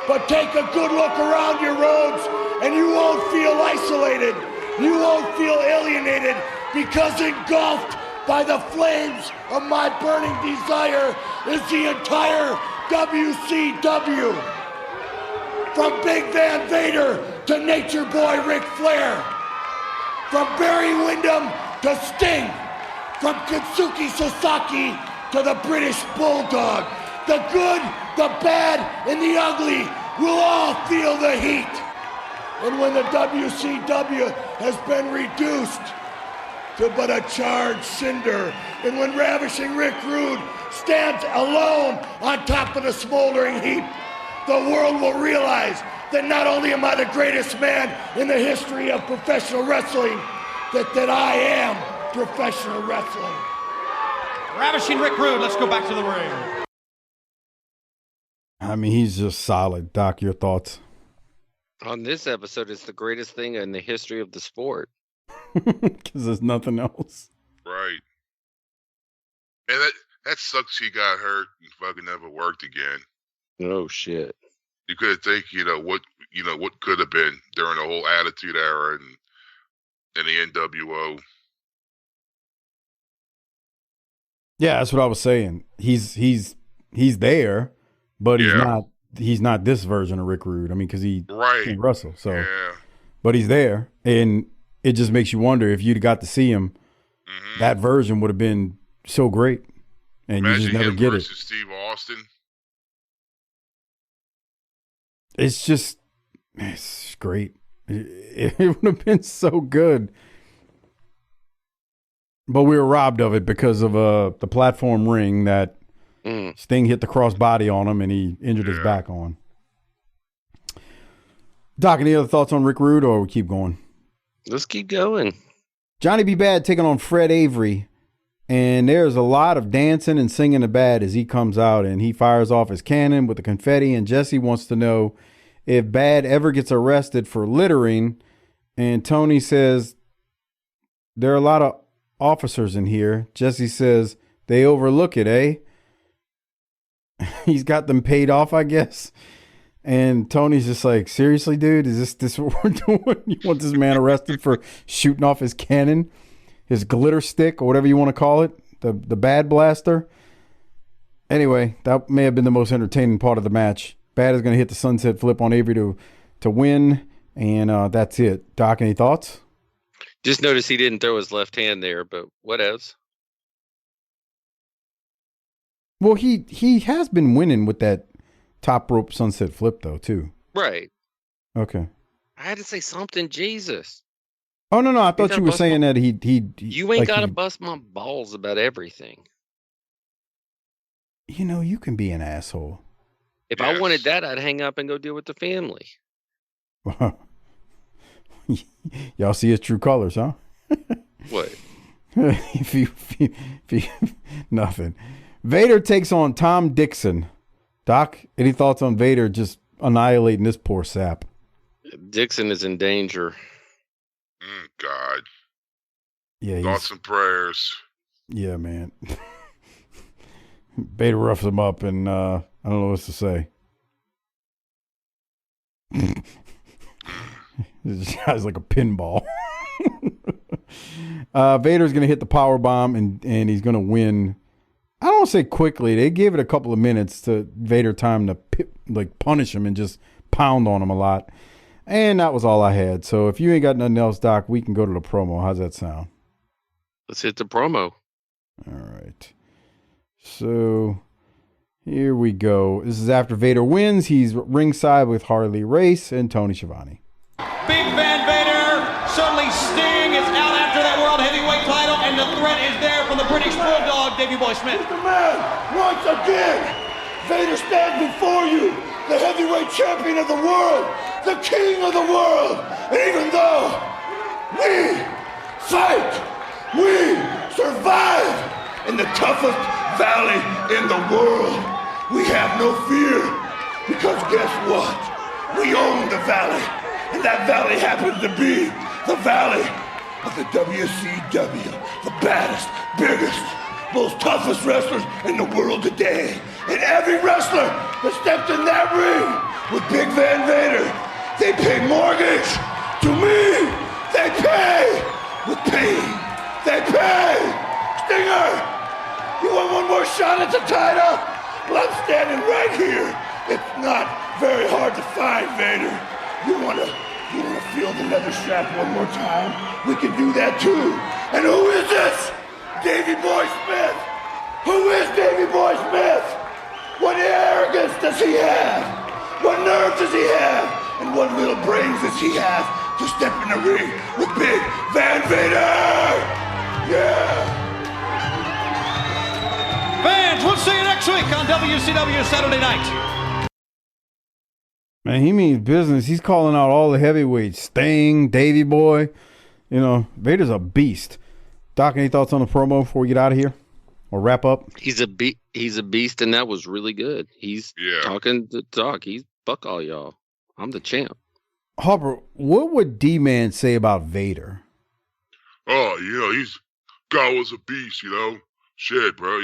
But take a good look around your roads and you won't feel isolated. You won't feel alienated, because engulfed by the flames of my burning desire is the entire WCW. From Big Van Vader to Nature Boy Ric Flair. From Barry Windham to Sting. From Katsuki Sasaki to the British Bulldog. The good, the bad, and the ugly will all feel the heat. And when the WCW has been reduced to but a charred cinder, and when Ravishing Rick Rude stands alone on top of the smoldering heap, the world will realize that not only am I the greatest man in the history of professional wrestling, that I am professional wrestling. Ravishing Rick Rude, let's go back to the ring. I mean, he's just solid. Doc, your thoughts? On this episode, it's the greatest thing in the history of the sport. Because there's nothing else. Right. And that sucks he got hurt and fucking never worked again. Oh, shit. You could think, what could have been during the whole Attitude Era and the NWO. Yeah, that's what I was saying. He's there, but he's not this version of Rick Rude. I mean, because he can't wrestle. So, but he's there, and it just makes you wonder if you'd got to see him. Mm-hmm. That version would have been so great, and Imagine you just never him get versus it. Steve Austin. it's great. It would have been so good. But we were robbed of it because of the platform ring that Sting hit the crossbody on him and he injured his back on. Doc, any other thoughts on Rick Rude, or we keep going? Let's keep going. Johnny B. Bad taking on Fred Avery, and there's a lot of dancing and singing to Bad as he comes out, and he fires off his cannon with the confetti, and Jesse wants to know if Bad ever gets arrested for littering, and Tony says, there are a lot of officers in here. Jesse says, they overlook it, eh? He's got them paid off, I guess. And Tony's just like, seriously, dude, is this what we're doing? You want this man arrested for shooting off his cannon, his glitter stick, or whatever you want to call it, the Bad Blaster? Anyway, that may have been the most entertaining part of the match. Bad is going to hit the sunset flip on Avery to win, and that's it. Doc, any thoughts? Just notice he didn't throw his left hand there, but what else? Well, he has been winning with that top rope sunset flip, though, too. Right. Okay. I had to say something, Jesus. Oh, no, I thought you were saying that he you ain't got to bust my balls about everything. You know, you can be an asshole. If I wanted that, I'd hang up and go deal with the family. Y'all see his true colors, huh? What? if you nothing. Vader takes on Tom Dixon. Doc, any thoughts on Vader just annihilating this poor sap? Dixon is in danger. God. Yeah. Thoughts and prayers. Yeah, man. Vader roughs him up, and I don't know what to say. This guy's like a pinball. Vader's going to hit the power bomb, and he's going to win. I don't want to say quickly. They gave it a couple of minutes to Vader time to punish him and just pound on him a lot. And that was all I had. So if you ain't got nothing else, Doc, we can go to the promo. How's that sound? Let's hit the promo. All right. So here we go. This is after Vader wins. He's ringside with Harley Race and Tony Schiavone. Big Van Vader, certainly Sting is out after that World Heavyweight title, and the threat is there from the British Bulldog, Davey Boy Smith. Mr. Man, once again, Vader stands before you, the heavyweight champion of the world, the king of the world. And even though we fight, we survive in the toughest valley in the world, we have no fear, because guess what? We own the valley, and that valley happens to be the valley of the WCW, the baddest, biggest, most toughest wrestlers in the world today. And every wrestler that stepped in that ring with Big Van Vader, they pay mortgage to me. They pay with pain. They pay. Stinger, you want one more shot at the title? Well, I'm standing right here. It's not very hard to find, Vader. You wanna feel the leather strap one more time? We can do that too. And who is this? Davey Boy Smith. Who is Davey Boy Smith? What arrogance does he have? What nerve does he have? And what little brains does he have to step in the ring with Big Van Vader? Yeah. Fans, we'll see you next week on WCW Saturday Night. Man, he means business. He's calling out all the heavyweights. Sting, Davey Boy. You know, Vader's a beast. Doc, any thoughts on the promo before we get out of here? Or wrap up? He's a beast, and that was really good. He's talking the talk. He's fuck all y'all. I'm the champ. Harper, what would Dman say about Vader? Oh, he's guy was a beast, Shit, bro.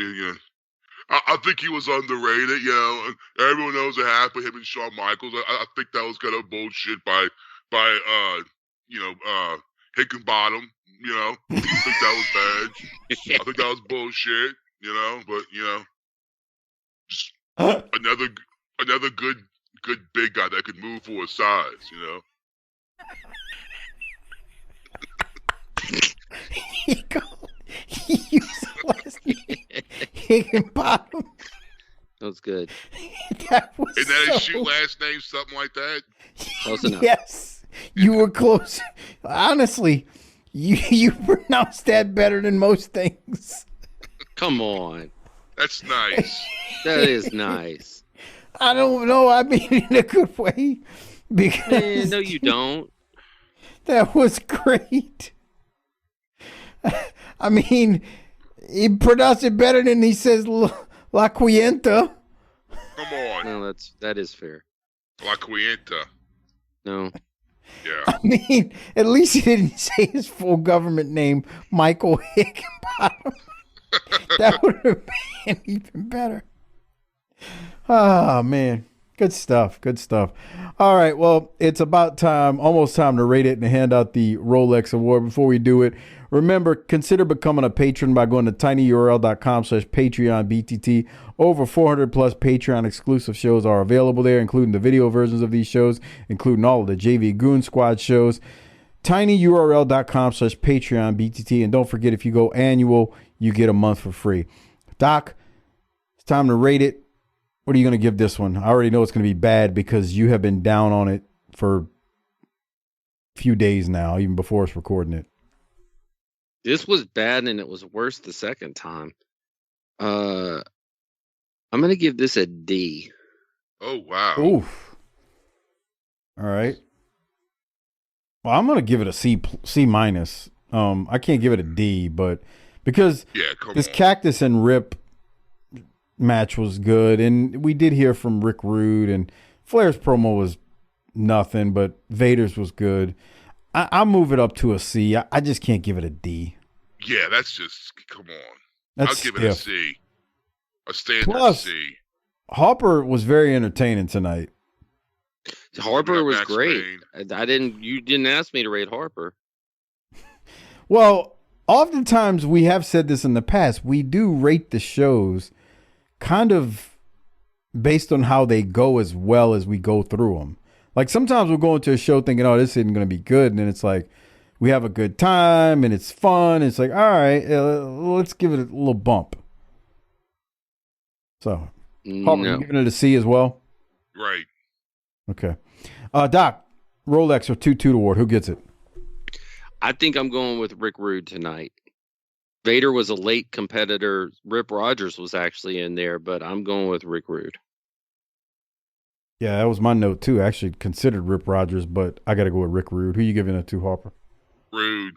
I think he was underrated, Everyone knows what happened, him and Shawn Michaels. I think that was kind of bullshit by Hickenbottom, I think that was bad. I think that was bullshit, but just another good big guy that could move for his size, He used the last name. Hickenbottom. That was good. That was Isn't that so... his shoot last name, something like that? Close enough. Yes, you were close. Honestly, you pronounced that better than most things. Come on. That's nice. That is nice. I don't know. I mean it in a good way. Because no, you don't. That was great. I mean, he pronounced it better than he says La Quienta. Come on. No, that is fair. La Quienta. No. Yeah. I mean, at least he didn't say his full government name, Michael Higginbottom. That would have been even better. Oh, man. Good stuff. Good stuff. All right. Well, it's about time, almost time to rate it and hand out the Rolex Award. Before we do it, remember, consider becoming a patron by going to tinyurl.com/PatreonBTT. Over 400 plus Patreon exclusive shows are available there, including the video versions of these shows, including all of the JV Goon Squad shows. tinyurl.com/PatreonBTT. And don't forget, if you go annual, you get a month for free. Doc, it's time to rate it. What are you going to give this one? I already know it's going to be bad because you have been down on it for a few days now, even before us recording it. This was bad and it was worse the second time. I'm going to give this a D. Oh, wow. Oof. All right. Well, I'm going to give it a C minus. I can't give it a D, but because this Cactus and Rip match was good, and we did hear from Rick Rude, and Flair's promo was nothing, but Vader's was good. I'll move it up to a C. I just can't give it a D. Yeah, that's just, come on. That's I'll give it a C. A standard Plus, C. Harper was very entertaining tonight. Harper was great. You didn't ask me to rate Harper. Well, oftentimes we have said this in the past. We do rate the shows kind of based on how they go as well as we go through them. Like sometimes we'll go into a show thinking, oh, this isn't going to be good. And then it's like, we have a good time and it's fun. It's like, all right, let's give it a little bump. So, Harper, you giving it a C as well? Right. Okay. Doc, Rolex or Toot Toot Award, who gets it? I think I'm going with Rick Rude tonight. Vader was a late competitor. Rip Rogers was actually in there, but I'm going with Rick Rude. Yeah, that was my note too. I actually considered Rip Rogers, but I got to go with Rick Rude. Who you giving it to, Harper? Rude.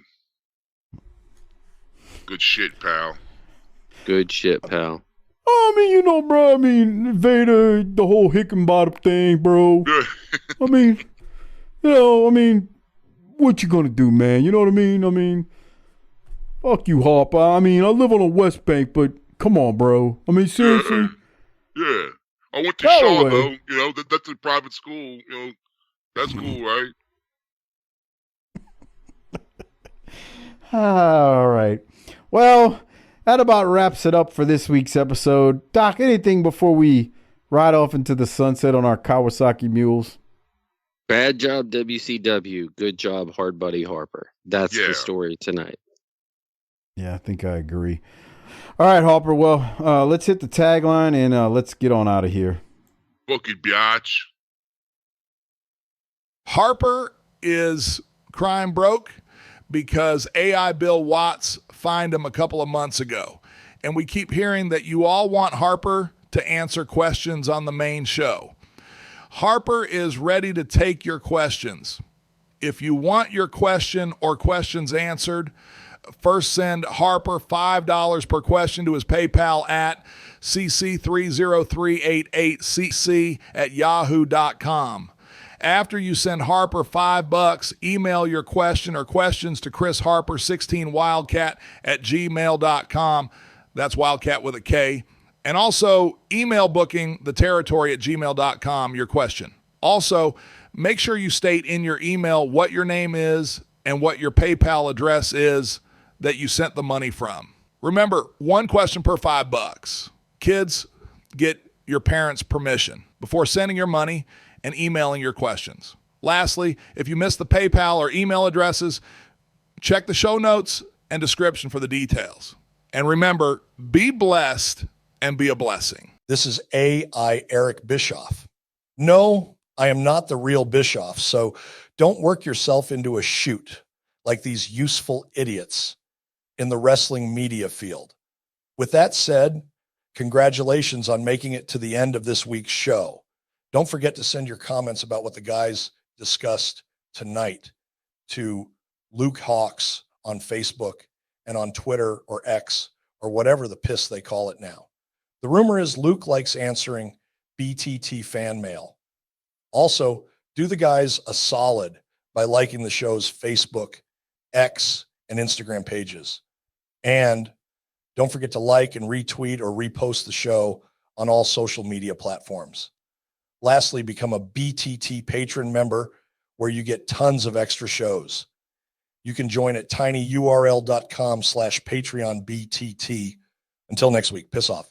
Good shit, pal. Good shit, pal. I mean, you know, bro. I mean, Vader, the whole Hickenbottom thing, bro. I mean, what you gonna do, man? You know what I mean? I mean, fuck you, Harper. I mean, I live on the West Bank, but come on, bro. I mean, seriously. Yeah. I went to Shaw, though. You know, that's a private school. You know, that's cool, right? All right. Well, that about wraps it up for this week's episode. Doc, anything before we ride off into the sunset on our Kawasaki mules? Bad job, WCW. Good job, Hard Buddy Harper. That's the story tonight. Yeah, I think I agree. All right, Harper. Well, let's hit the tagline and let's get on out of here. Book it, biatch. Harper is crime broke because AI Bill Watts fined him a couple of months ago. And we keep hearing that you all want Harper to answer questions on the main show. Harper is ready to take your questions. If you want your question or questions answered, first send Harper $5 per question to his PayPal at cc30388cc@yahoo.com. After you send Harper $5, email your question or questions to chrisharper16wildcat@gmail.com. That's Wildcat with a K. And also email BookingTheTerritory@gmail.com your question. Also, make sure you state in your email what your name is and what your PayPal address is that you sent the money from. Remember, one question per $5. Kids, get your parents' permission before sending your money and emailing your questions. Lastly, if you missed the PayPal or email addresses, check the show notes and description for the details. And remember, be blessed and be a blessing. This is AI Eric Bischoff. No, I am not the real Bischoff, so don't work yourself into a shoot like these useful idiots in the wrestling media field. With that said, congratulations on making it to the end of this week's show. Don't forget to send your comments about what the guys discussed tonight to Luke Hawks on Facebook and on Twitter or X or whatever the piss they call it now. The rumor is Luke likes answering BTT fan mail. Also, do the guys a solid by liking the show's Facebook, X, and Instagram pages. And don't forget to like and retweet or repost the show on all social media platforms. Lastly, become a BTT patron member where you get tons of extra shows. You can join at tinyurl.com/PatreonBTT. Until next week, piss off.